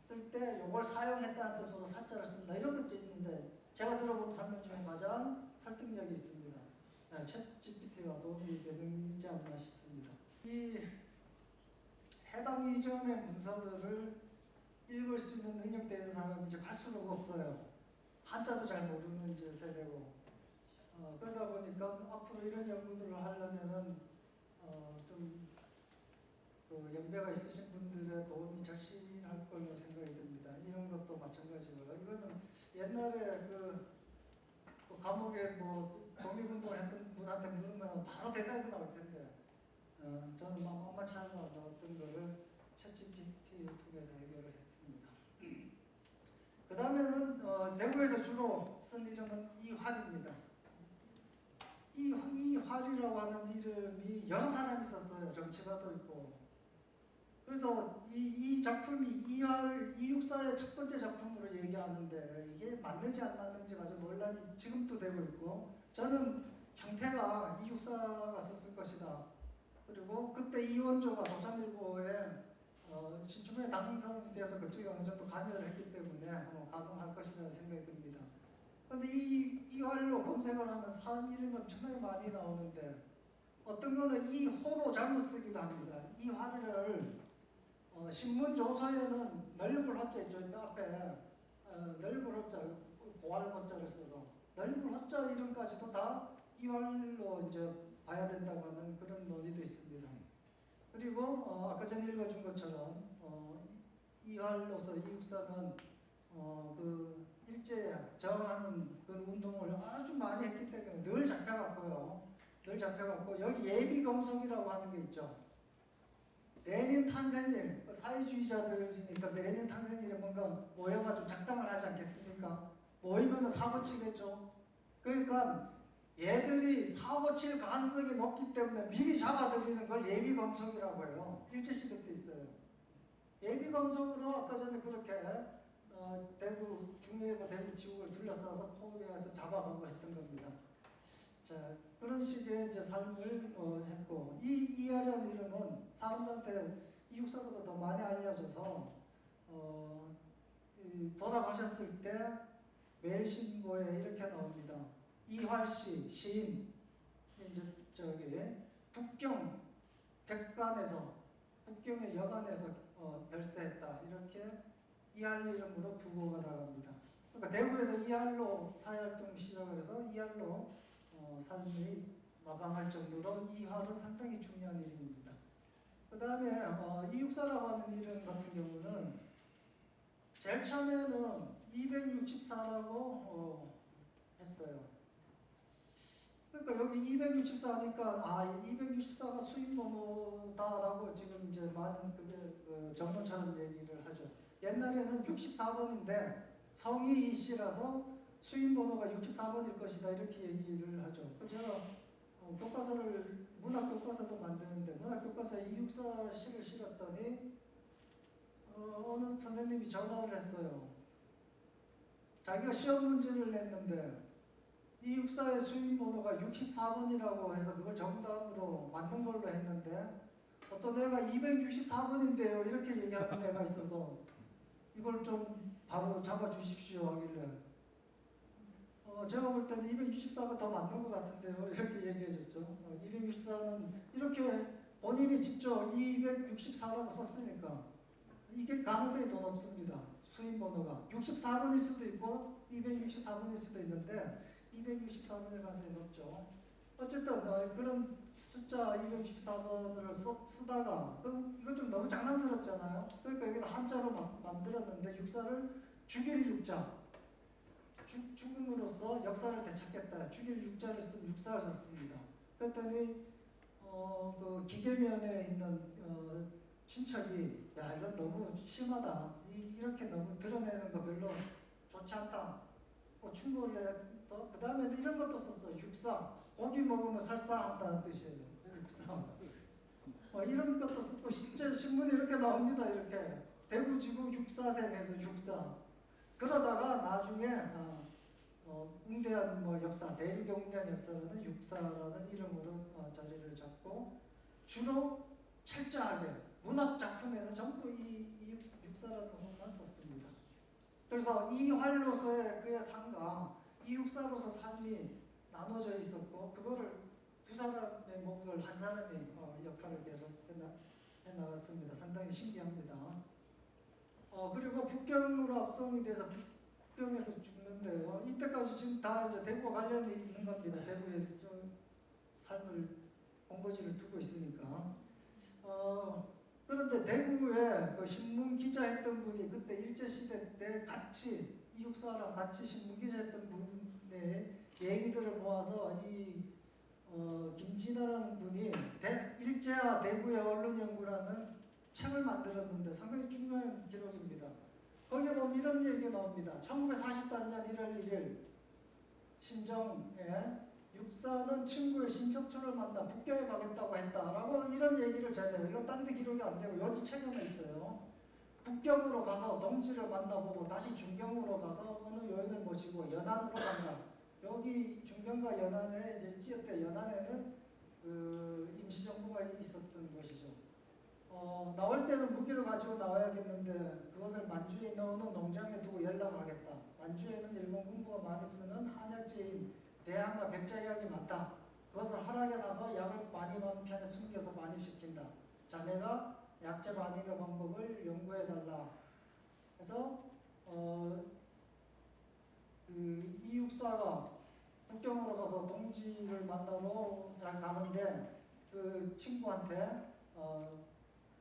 쓸 때 이걸 사용했다는 뜻으로 사자를 쓴다 이런 것도 있는데 제가 들어본 설명 중에 가장 설득력이 있습니다. 챗 GPT가 도움이 되는지 않나 싶습니다. 이 해방 이전의 문서들을 읽을 수 있는 능력되는 사람이 이제 갈수록 없어요. 한자도 잘 모르는 세대고 그러다 보니까 앞으로 이런 연구들을 하려면은 연배가 있으신 분들의 도움이 절실할 걸로 생각이 듭니다. 이런 것도 마찬가지고요. 이거는 옛날에 감옥에 독립운동을 했던 분한테 물으면 바로 대답이 나올 텐데 저는 만만치 않아 나왔던 거를 챗GPT 통해서 해결을 했습니다. 그 다음에는 대구에서 주로 쓴 이름은 이활입니다. 이활이라고 하는 이름이 여러 사람이 썼어요. 정치가도 있고. 그래서 이 작품이 이육사의 첫 번째 작품으로 얘기하는데 이게 맞는지 안 맞는지가 아주 논란이 지금도 되고 있고 저는 형태가 이육사가 썼을 것이다. 그리고 그때 이원조가 조선일보에 신춘문예 당선돼서 그쪽에 어느 정도 관여를 했기 때문에 가능할 것이라는 생각이 듭니다. 그런데 이활로 검색을 하면 사람 이름이 엄청나게 많이 나오는데 어떤 거는 이호로 잘못 쓰기도 합니다. 이활을 신문 조서에는 넓을 호자 있죠. 앞에 넓을 호자, 고할 호자를 써서 넓을 호자 이름까지도 다 이활로 이제 봐야 된다고 하는 그런 논의도 있습니다. 그리고 아까 전에 읽어준 것처럼 이활로서 이육사는 그 일제에 저항하는 그 운동을 아주 많이 했기 때문에 늘 잡혀갔고요. 늘 잡혀갔고 여기 예비검속이라고 하는 게 있죠. 레닌 탄생일, 사회주의자들이니까 레닌 탄생일에 뭔가 모여가지고 작당을 하지 않겠습니까? 모이면 사고 치겠죠. 그러니까 얘들이 사고 칠 가능성이 높기 때문에 미리 잡아들이는 걸 예비검속이라고 해요. 일제시대 때 있어요. 예비검속으로 아까 전에 그렇게 대구 중일보 대구 지역을 둘러싸서 포위해서 잡아가고 했던 겁니다. 자, 그런 식의 이제 삶을 했고 이하라는 이름은 사람들한테 이육사보다 더 많이 알려져서 돌아가셨을 때 매일신고에 이렇게 나옵니다. 이활씨 시인 이제 저기 북경 백관에서 북경의 여관에서 별세했다 이렇게 이할 이름으로 부고가 나갑니다. 그러니까 대구에서 이할로 사회활동 시작을 해서 이할로 삶이 마감할 정도로 이활은 상당히 중요한 이름입니다. 그 다음에 이육사라고 하는 이름 같은 경우는 제일 처음에는 264라고 했어요. 그러니까 여기 264니까 264가 수임번호다라고 지금 이제 많은 그게 정론처럼 얘기를 하죠. 옛날에는 64번인데 성이 이씨라서 수임번호가 64번일 것이다 이렇게 얘기를 하죠. 제가 교과서를 문학 교과서도 만드는데 문학 교과서에 이육사 시를 실었더니 어느 선생님이 전화를 했어요. 자기가 시험 문제를 냈는데 이육사의 수임번호가 64번이라고 해서 그걸 정답으로 맞는 걸로 했는데 어떤 애가 264번인데요 이렇게 얘기하는 애가 있어서 이걸 좀 바로 잡아주십시오 하길래 제가 볼 때는 264가 더 맞는 것 같은데요 이렇게 얘기해줬죠. 264는 이렇게 본인이 직접 264라고 썼으니까 이게 가능성이 더 높습니다. 수임번호가 64번일 수도 있고 264번일 수도 있는데 264번일 가능성이 높죠. 어쨌든 그런 숫자 264번을 쓰다가 이거 좀 너무 장난스럽잖아요. 그러니까 여기는 한자로 만들었는데 육사를 죽일 육자 죽음으로써 역사를 되찾겠다. 죽일 육자를 쓴 육사를 썼습니다. 그랬더니 그 기계면에 있는 친척이 야 이건 너무 심하다. 이렇게 너무 드러내는 거 별로 좋지 않다. 충고를 해서 그 다음에 이런 것도 썼어요. 육사 고기 먹으면 설사한다는 뜻이에요. 육사 이런 것도 쓰고 실제 신문이 이렇게 나옵니다. 이렇게 대구지구 육사생에서 육사 그러다가 나중에 웅대한 역사 대륙의 웅대한 역사라는 육사라는 이름으로 자리를 잡고 주로 철저하게 문학 작품에는 전부 이 육사라는 것만 썼습니다. 그래서 이 활로서의 그의 삶과 이 육사로서 삶이 나눠져 있었고 그거를 두 사람의 몫을 한 사람이 역할을 계속 해나갔습니다. 상당히 신기합니다. 그리고 북경으로 압송이 돼서 북경에서 죽는데요. 이때까지 지금 다 이제 대구와 관련이 있는 겁니다. 대구에서 삶을 본거지를 두고 있으니까. 그런데 대구에 그 신문 기자했던 분이 그때 일제시대 때 같이 이육사랑 같이 신문 기자했던 분의 얘기들을 모아서 이 김진아라는 분이 일제와 대구의 언론연구라는 책을 만들었는데 상당히 중요한 기록입니다. 거기에 보면 이런 얘기가 나옵니다. 1944년 1월 1일 신정에 육사는 친구의 신석초를 만나 북경에 가겠다고 했다라고 이런 얘기를 전해요. 이건 딴 데 기록이 안 되고 여기 책에만 있어요. 북경으로 가서 동지를 만나보고 다시 중경으로 가서 어느 요인을 모시고 연안으로 간다. 여기 중경과 연안에 이제 일제 연안에는 그 임시정부가 있었던 것이죠. 나올 때는 무기를 가지고 나와야겠는데 그것을 만주에 있는 어느 농장에 두고 연락을 하겠다. 만주에는 일본 군부가 많이 쓰는 한약재인 대항과 백자약이 많다. 그것을 허락에 사서 약을 반입하는 편에 숨겨서 반입시킨다. 자네가 약재 반입의 방법을 연구해달라. 그래서 이 육사가 북경으로 가서 동지를 만나러 잘 가는데 그 친구한테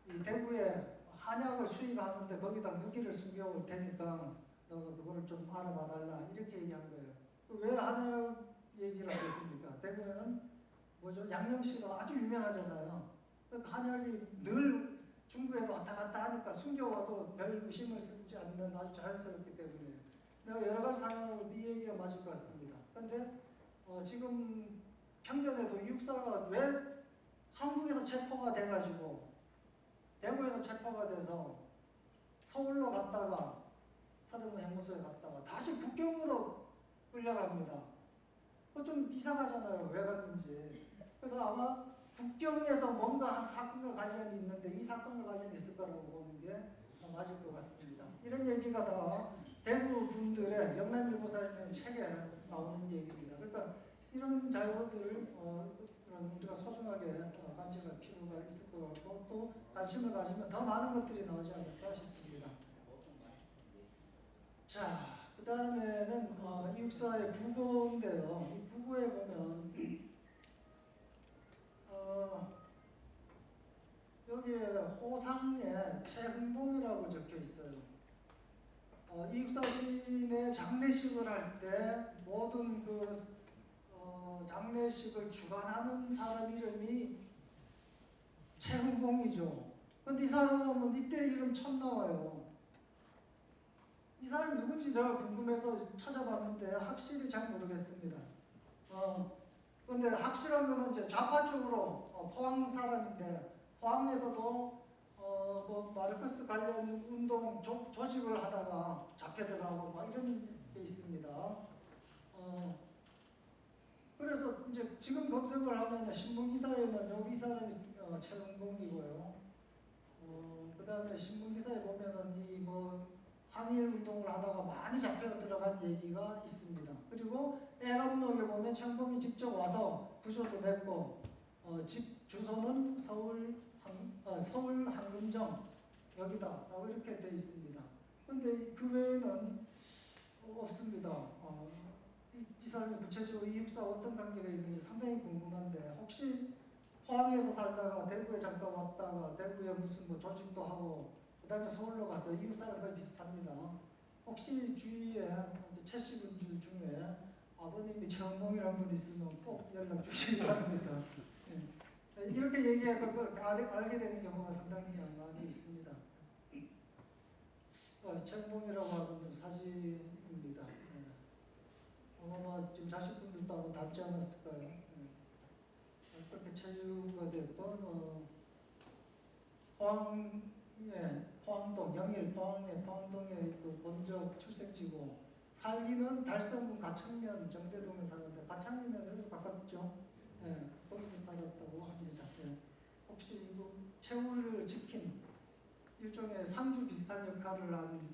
이 대구에 한약을 수입하는데 거기다 무기를 숨겨올 테니까 너 그거를 좀 알아봐 달라 이렇게 얘기한 거예요. 왜 한약 얘기를 하겠습니까? 대구에는 뭐죠? 양명씨가 아주 유명하잖아요. 그 한약이 늘 중국에서 왔다 갔다 하니까 숨겨와도 별 의심을 쓰지 않는 아주 자연스럽기 때문에 내가 여러 가지 상황으로 네 얘기가 맞을 것 같습니다. 그런데 지금 평전에도 육사가 왜 한국에서 체포가 돼가지고 대구에서 체포가 돼서 서울로 갔다가 서대문 형무소에 갔다가 다시 북경으로 끌려갑니다. 그거 좀 이상하잖아요. 왜 갔는지. 그래서 아마 북경에서 뭔가 한 사건과 관련이 있는데 이 사건과 관련이 있을 거라고 보는 게 맞을 것 같습니다. 이런 얘기가 다 대구 분들의 영남일보사에 있는 책에 나오는 얘기입니다. 그러니까 이런 자료들을 우리가 소중하게 간직할 필요가 있을 것 같고 또 관심을 가지면 더 많은 것들이 나오지 않을까 싶습니다. 자, 그 다음에는 이 육사의 부고인데요. 이 부고에 보면 여기에 호상에 최흥봉이라고 적혀 있어요. 이 육사신의 장례식을 할 때 모든 그 장례식을 주관하는 사람 이름이 최흥봉이죠. 근데 이 사람은 이때 이름 처음 나와요. 이 사람이 누군지 제가 궁금해서 찾아봤는데 확실히 잘 모르겠습니다. 근데 확실한 거는 이제 좌파 쪽으로 포항 사람인데 포항에서도 뭐 마르크스 관련 운동 조직을 하다가 잡혀들어가고 막 이런 게 있습니다. 그래서 이제 지금 검색을 하면 신문 기사에는 여기 이 사람이 최흥봉이고요. 그 다음에 신문 기사에 보면은 이 뭐 항일 운동을 하다가 많이 잡혀 들어간 얘기가 있습니다. 그리고 애감록에 보면 최흥봉이 직접 와서 부조도 냈고 집 주소는 서울 황금정 여기다라고 이렇게 되어 있습니다. 그런데 그 외에는 없습니다. 이 사람이 구체적으로 이 육사와 어떤 관계가 있는지 상당히 궁금한데 혹시 포항에서 살다가 대구에 잠깐 왔다가 대구에 무슨 뭐 조직도 하고 그 다음에 서울로 가서 이 육사랑 거의 비슷합니다. 혹시 주위에 채씨분들 중에 아버님이 최흥봉이라는 분이 있으면 꼭 연락 주시기 바랍니다. 네. 이렇게 얘기해서 그렇게 알게 되는 경우가 상당히 많이 있습니다. 최흥봉이라고 하는 사진입니다. 아마 지금 자식분들도 아마 닮지 않았을까요? 그렇게 체류가 됐고 포항동 영일 포항의 포항동의 그 본적 출생지고 살기는 달성군 가창면 정대동에 사는데 가창이면 여기서 가깝죠. 거기서 살았다고 합니다. 혹시 이거 최후를 지킨 일종의 상주 비슷한 역할을 한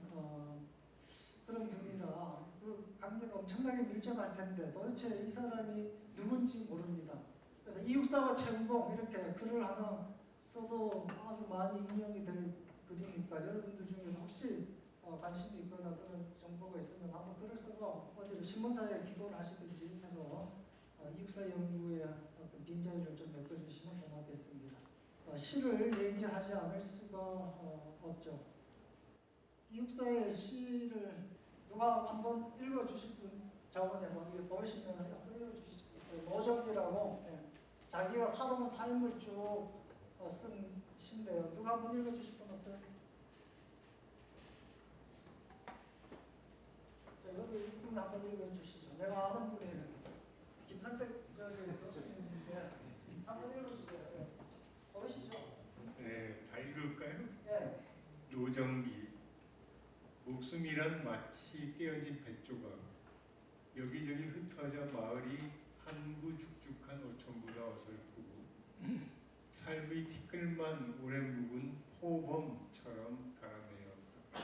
그런 분이라 그 관계가 엄청나게 밀접할 텐데 도대체 이 사람이 누군지 모릅니다. 그래서 이육사와 최흥봉 이렇게 글을 하나 써도 아주 많이 인용이 될 글이니까 여러분들 중에 혹시 관심이 있거나 그런 정보가 있으면 한번 글을 써서 어디를 신문사에 기고를 하시든지 해서 이육사 연구에 어떤 빈자리를 좀 메꿔주시면 고맙겠습니다. 시를 얘기하지 않을 수가 없죠. 이육사의 시를 누가 한번 읽어주실 분 자원에서 이게 보이시면 한번 읽어주시겠어요? 노정기라고 자기가 살아온 삶을 쭉 쓴 시인데요. 누가 한번 읽어주실 분 없어요? 자, 여기 이분 한번 읽어주시죠. 내가 아는 분이에요. 김상택 교수님인데 한번 읽어주세요. 보이시죠? 네, 다 읽을까요? 네. 노정기. 목숨이란 마치 깨어진 뱃조각. 여기저기 흩어져 마을이 한 구 축축한 오천구가 어설프고 삶의 티끌만 오래 묵은 포범처럼 달아내었다.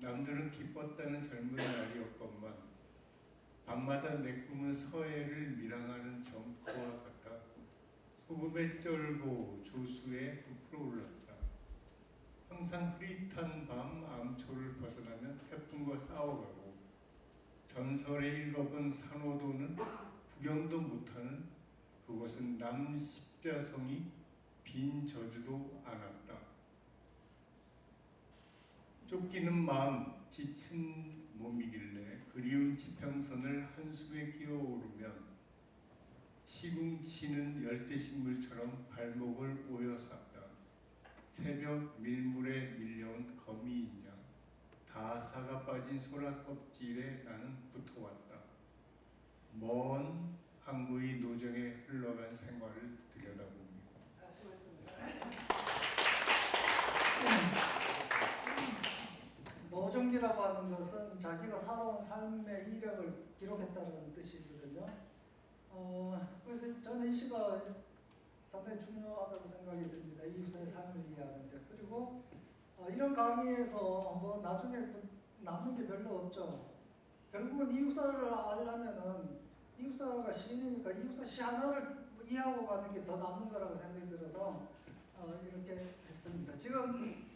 남들은 기뻤다는 젊은 날이었건만 밤마다 내 꿈은 서해를 밀항하는 점포와 같아 소금에 쩔고 조수에 부풀어 올랐다. 항상 흐릿한 밤 암초를 벗어나면 태풍과 싸워가고 전설에 읽어본 산호도는 구경도 못하는 그곳은 남십자성이 빈 저주도 않았다. 쫓기는 마음, 지친 몸이길래 그리운 지평선을 한숨에 끼어오르면 시궁치는 열대식물처럼 발목을 오여쌌다. 새벽 밀물에 밀려온 거미인 양 다 사가 빠진 소라 껍질에 나는 붙어왔다. 먼 항구의 노정에 흘러간 생활을 들여다봅니다. 수고했습니다. 노정기라고 하는 것은 자기가 살아온 삶의 이력을 기록했다는 뜻이거든요. 그래서 저는 이 시가 상당히 중요하다고 생각이 듭니다. 이웃의 삶을 이해하는데. 그리고 이런 강의에서 뭐 나중에 남는 게 별로 없죠. 결국은 이웃사를 알려면은 이웃사가 시인이니까 이웃사 시 하나를 이해하고 가는 게 더 남는 거라고 생각이 들어서 이렇게 했습니다. 지금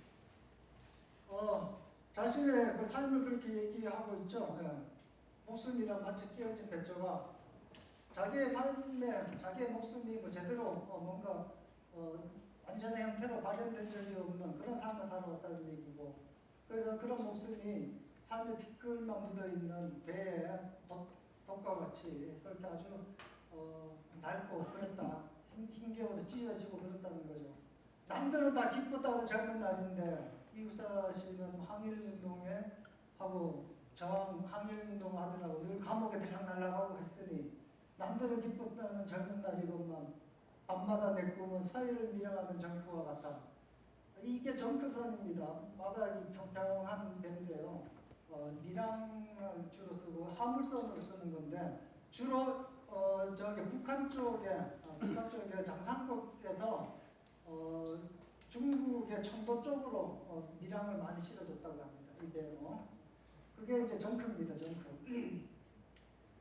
자신의 그 삶을 그렇게 얘기하고 있죠. 예. 목숨이랑 마치 끼어진 배조가 자기의 삶에 자기의 목숨이 뭐 제대로 뭔가 완전한 형태로 발현된 적이 없는 그런 삶을 살아왔다는 얘기고, 그래서 그런 목숨이 삶의 티끌만 묻어있는 배에 독과 같이 그렇게 아주 낡고 그랬다, 힘겨워서 찢어지고 그랬다는 거죠. 남들은 다 기뻤다는 젊은 날인데 이웃사 씨는 항일운동에 하고 저항 항일운동 하더라고 늘 감옥에 들락날락하고 했으니 남들은 기뻤다는 젊은 날이건만 밤마다 내 꿈은 서해를 밀어가는 정크와 같다. 이게 정크선입니다. 바닥이 평평한 배인데요. 밀항을 주로 쓰고 화물선으로 쓰는 건데 주로 저기 북한 쪽에 장산국에서 중국의 청도 쪽으로 밀항을 많이 실어줬다고 합니다. 이 배로. 그게 이제 정크입니다. 정크.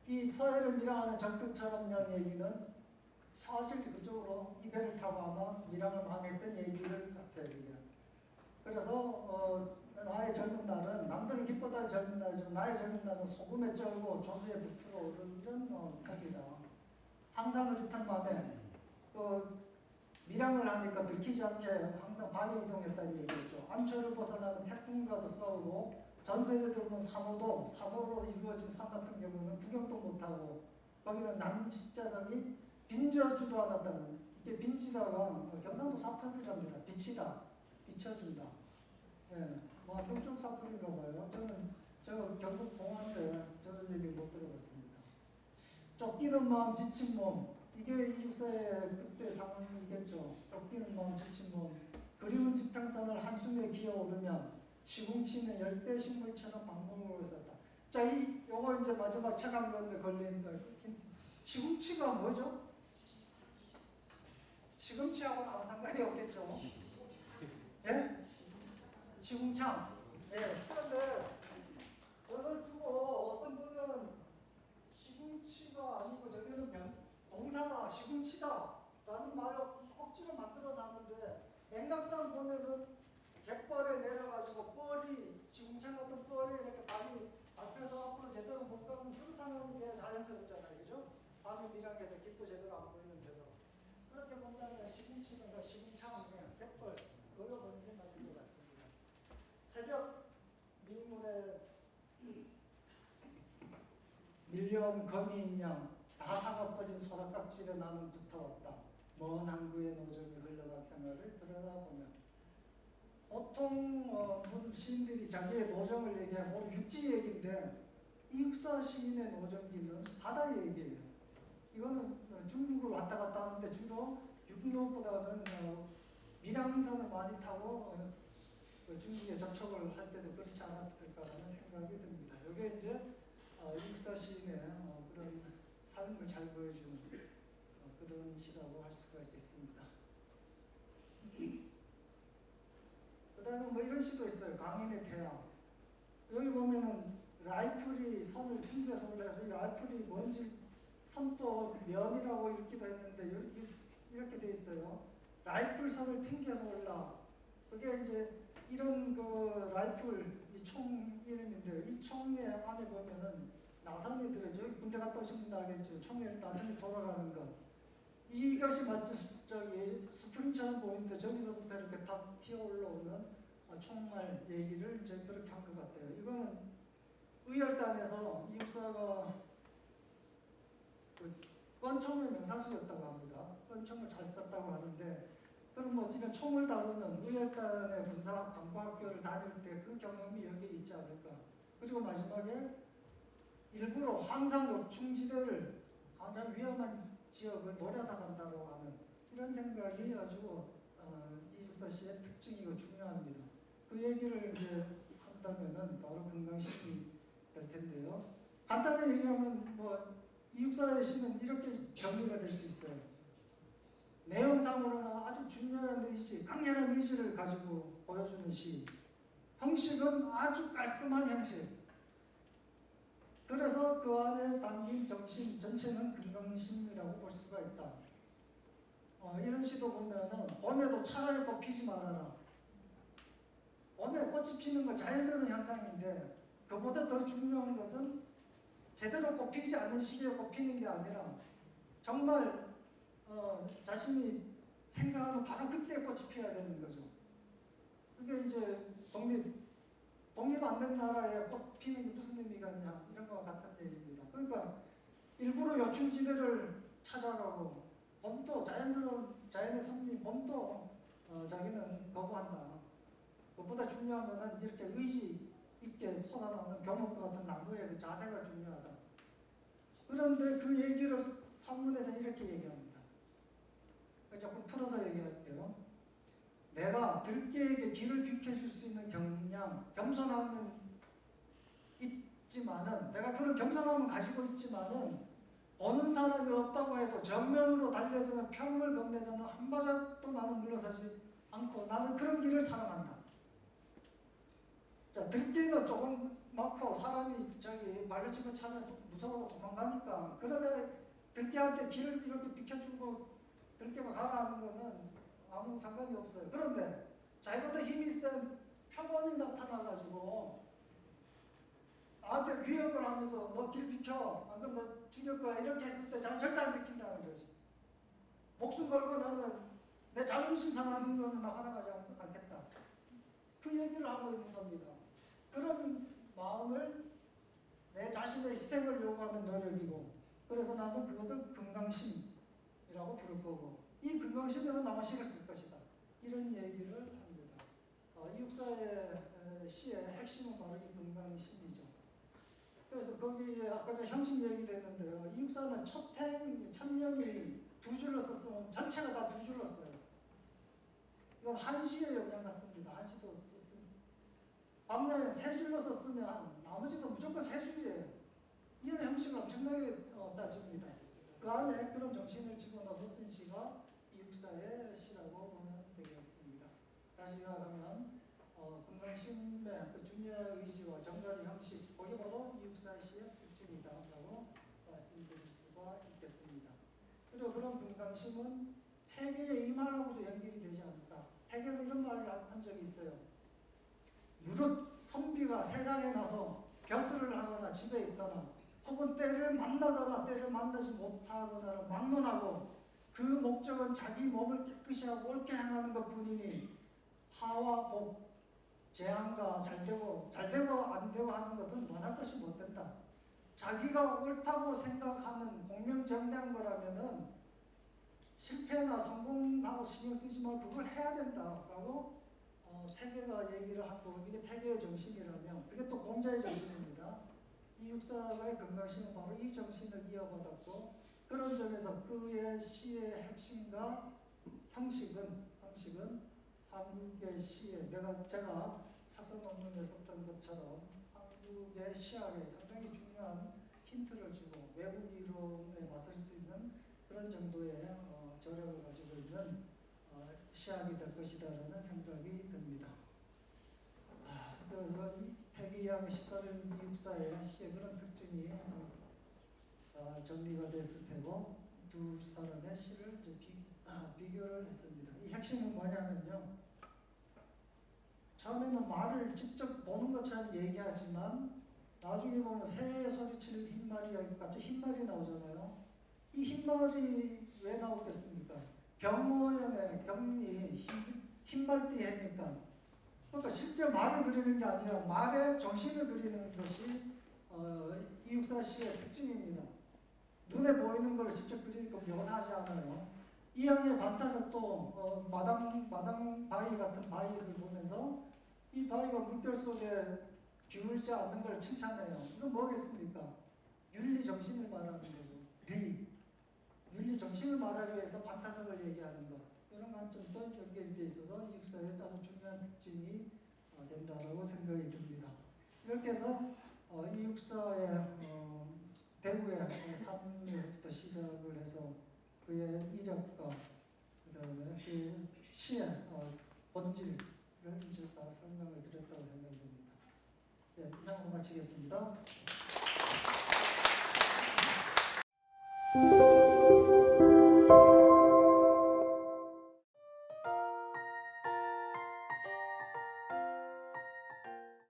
이 서해를 밀항하는 정크처럼이라는 얘기는 사실 그쪽으로 이 배를 타고 아마 밀항을 많이 했던 얘기를 같아요. 이게. 그래서 나의 젊은 날은 남들은 기쁘다는 젊은 날이지만 나의 젊은 날은 소금에 쩔고 조수에 부풀어 오른 이런 삶이다. 항상 흐릿한 밤에 밀항을 하니까 들키지 않게 항상 밤에 이동했다는 얘기였죠. 암초를 벗어나면 태풍과도 싸우고 전세를 들면 산호로 이루어진 산 같은 경우는 구경도 못하고 거기는 남십자성이 빈져주도 않았다는, 이게 빈지다가 경상도 사투리랍니다. 비치다, 비춰준다. 예, 뭐 경쪽 사투리인가 봐요. 저는 경북 공안대 저런 얘기 못 들어봤습니다. 쫓기는 마음, 지친 몸. 이게 이육사의 그때 상황이겠죠. 쫓기는 마음, 지친 몸. 그리운 지평선을 한숨에 기어오르면 시궁치는 열대식물처럼 방문으로 있었다. 자, 요거 이제 마지막 책 한 권에 걸린 시궁치가 뭐죠? 시금치하고는 아무 상관이 없겠죠. 예? 시궁창. 예. 그런데 저걸 두고 어떤 분은 시궁치가 아니고 저기는 동사다, 시궁치다라는 말을 억지로 만들어서 하는데 맥락상 보면은 갯벌에 내려가지고 뻘이 시궁창 같은 뻘이 이렇게 발이 밟혀서 앞으로 제대로 못 가는 그런 상황이 돼야 자연스럽잖아요. 그죠? 밤에 밀항해서 길도 제대로 안 보이는 데서. 그렇게 본다면 시궁치는 시궁창, 갯벌, 그거 보는 게 맞을 것 같습니다. 새벽 밀물에 밀려온 거미인 양, 다 사가 퍼진 소라깍질에 나는 붙어왔다. 먼 항구의 노정이 흘러간 생활을 들여다보면 보통 모든 시인들이 자기의 노정을 얘기하면 모두 육지 얘기인데 이육사 시인의 노정기는 바다 얘기예요. 이거는 중국을 왔다 갔다 하는데 주로 육로보다는 밀항선을 많이 타고 중국에 접촉을 할 때도 그렇지 않았을까라는 생각이 듭니다. 이게 이제 이육사 시인의 그런 삶을 잘 보여주는 그런 시라고 할 수가 있겠습니다. 그다음에 뭐 이런 시도 있어요. 강인의 태양. 여기 보면은 라이플이 선을 튕겨서 올라서 이 라이플이 뭔지 선도 면이라고 읽기도 했는데 이렇게 돼 있어요. 라이플 선을 튕겨서 올라. 그게 이제 이런 그 라이플 이 총 이름인데요. 이 총의 안에 보면은 나선이 들어죠. 군대 갔다 오신 분도 알겠죠. 총에 나선이 돌아가는 것. 이것이 마치 스프링처럼 보이는데 저기서부터 이렇게 탁 튀어 올라오는 총알 얘기를 이제 그렇게 한 것 같아요. 이거는 의열단에서 이 육사가 그 권총의 명사수였다고 합니다. 권총을 잘 썼다고 하는데, 그럼 뭐 이런 총을 다루는 의열단의 군사 강구학교를 다닐 때 그 경험이 여기에 있지 않을까. 그리고 마지막에 일부러 항상 요충지대를 가장 위험한 지역을 노려서 간다고 하는 이런 생각이 아주 이육사 씨의 특징이고 중요합니다. 그 얘기를 이제 한다면은 바로 금강신이 될 텐데요. 간단히 얘기하면 뭐 이육사 씨는 이렇게 정리가 될 수 있어요. 내용상으로는 아주 중요한 의지, 강렬한 의지를 가지고 보여주는 시. 형식은 아주 깔끔한 형식. 그래서 그 안에 담긴 정신 전체는 금강심이라고 볼 수가 있다. 이런 시도 보면은 봄에도 차라리 꽃 피지 말아라. 봄에 꽃이 피는 건 자연스러운 현상인데 그보다 더 중요한 것은 제대로 꽃 피지 않는 시기에 꽃 피는 게 아니라 정말 자신이 생각하는 바로 그때 꽃이 피어야 되는 거죠. 그게 이제 독립 안 된 나라에 꽃 피는 게 무슨 의미가 있냐 이런 거와 같은 얘기입니다. 그러니까 일부러 요충지대를 찾아가고 봄도 자연의 섭리 봄도 자기는 거부한다. 그보다 중요한 거는 이렇게 의지 있게 솟아나는 교목과 같은 나무의 그 자세가 중요하다. 그런데 그 얘기를 산문에서 이렇게 얘기합니다. 조금 풀어서 얘기할게요. 내가 들깨에게 길을 비켜줄 수 있는 경량, 겸손함은 있지만은, 내가 그런 겸손함은 가지고 있지만은, 보는 사람이 없다고 해도 정면으로 달려드는 평을 건네서는 한 발짝도 나는 물러서지 않고 나는 그런 길을 사랑한다. 자, 들깨는 조금 많고 사람이 말로 치고 차면 무서워서 도망가니까, 그러나 들깨한테 길을 이렇게 비켜주고 들깨가 가라하는 거는 아무 상관이 없어요. 그런데 자기보다 힘이 센 표범이 나타나가지고 나한테 위협을 하면서 너 길 비켜, 안 그러면 너 죽일 거야 이렇게 했을 때 자는 절대 안 비킨다는 거지. 목숨 걸고 나는 내 자존심 상하는 거는 나 허락하지 않겠다. 그 얘기를 하고 있는 겁니다. 그런 마음을 내 자신의 희생을 요구하는 노력이고, 그래서 나는 그것을 금강심이라고 부를 거고, 이 금강심에서 나만 시를 쓸 것이다. 이런 얘기를 합니다. 이 육사의 시의 핵심은 바로 이 금강심이죠. 그래서 거기에 아까 저 형식 얘기도 했는데요. 이 육사는 천년이 두 줄로 썼으면 전체가 다 두 줄로 써요. 이건 한시의 영향 같습니다. 한시도 썼습니다. 반면에 세 줄로 썼으면 나머지도 무조건 세 줄이에요. 이런 형식을 엄청나게 따집니다. 그 안에 그런 정신을 집어넣어서 쓴 시가 이육사의 시라고 보면 되겠습니다. 다시 나가면 금강심의 그 중요한 의지와 정갈의 형식, 그게 바로 이육사 시의 특징이다라고 말씀드릴 수가 있겠습니다. 그리고 그런 금강심은 태계의 이말하고도 연결이 되지 않을까. 태계는 이런 말을 한 적이 있어요. 무릇 선비가 세상에 나서 벼슬을 하거나 집에 있거나 혹은 때를 만나거나 때를 만나지 못하거나를 막론하고 그 목적은 자기 몸을 깨끗이 하고 옳게 행하는 것뿐이니 하와 복, 재앙과 잘되고 안 되고 하는 것은 원할 것이 못 된다. 자기가 옳다고 생각하는 공명정대한 거라면은 실패나 성공하고 신경 쓰지 말고 그걸 해야 된다라고 태계가 얘기를 하고, 이게 태계의 정신이라면 그게 또 공자의 정신입니다. 이 육사가의 금강심은 바로 이 정신을 이어받았고, 그런 점에서 그의 시의 핵심과 형식은 한국의 시에 제가 사서 논문에 썼던 것처럼 한국의 시학에 상당히 중요한 힌트를 주고 외국 이론에 맞설 수 있는 그런 정도의 저력을 가지고 있는 시학이 될 것이다라는 생각이 듭니다. 태기양의 14년 이육사의 시의 그런 특징이 정리가 됐을 테고, 두 사람의 시를 이제 비교를 했습니다. 이 핵심은 뭐냐면요. 처음에는 말을 직접 보는 것처럼 얘기하지만 나중에 보면 새 소리칠 흰말이 갑자기 흰말이 나오잖아요. 이 흰말이 왜 나오겠습니까? 경호연의 경리 흰말띠 해니까. 그러니까 실제 말을 그리는 게 아니라 말의 정신을 그리는 것이 이육사 시의 특징입니다. 눈에 보이는 걸 직접 그리니까 묘사하지 않아요. 이항의 반타석도 마당 바위 같은 바위를 보면서 이 바위가 물결 속에 기울지 않는 걸 칭찬해요. 이건 뭐겠습니까? 윤리 정신을 말하는 거죠. 윤리 정신을 말하기 위해서 반타석을 얘기하는 것. 이런 관점도 연결되어 있어서 이육사의 아주 중요한 특징이 된다라고 생각이 듭니다. 이렇게 해서 이육사의 대구의 삶에서부터 시작을 해서 그의 이력과 그다음에 그 시의 본질을 이제 다 설명을 드렸다고 생각이 듭니다. 네, 이상으로 마치겠습니다.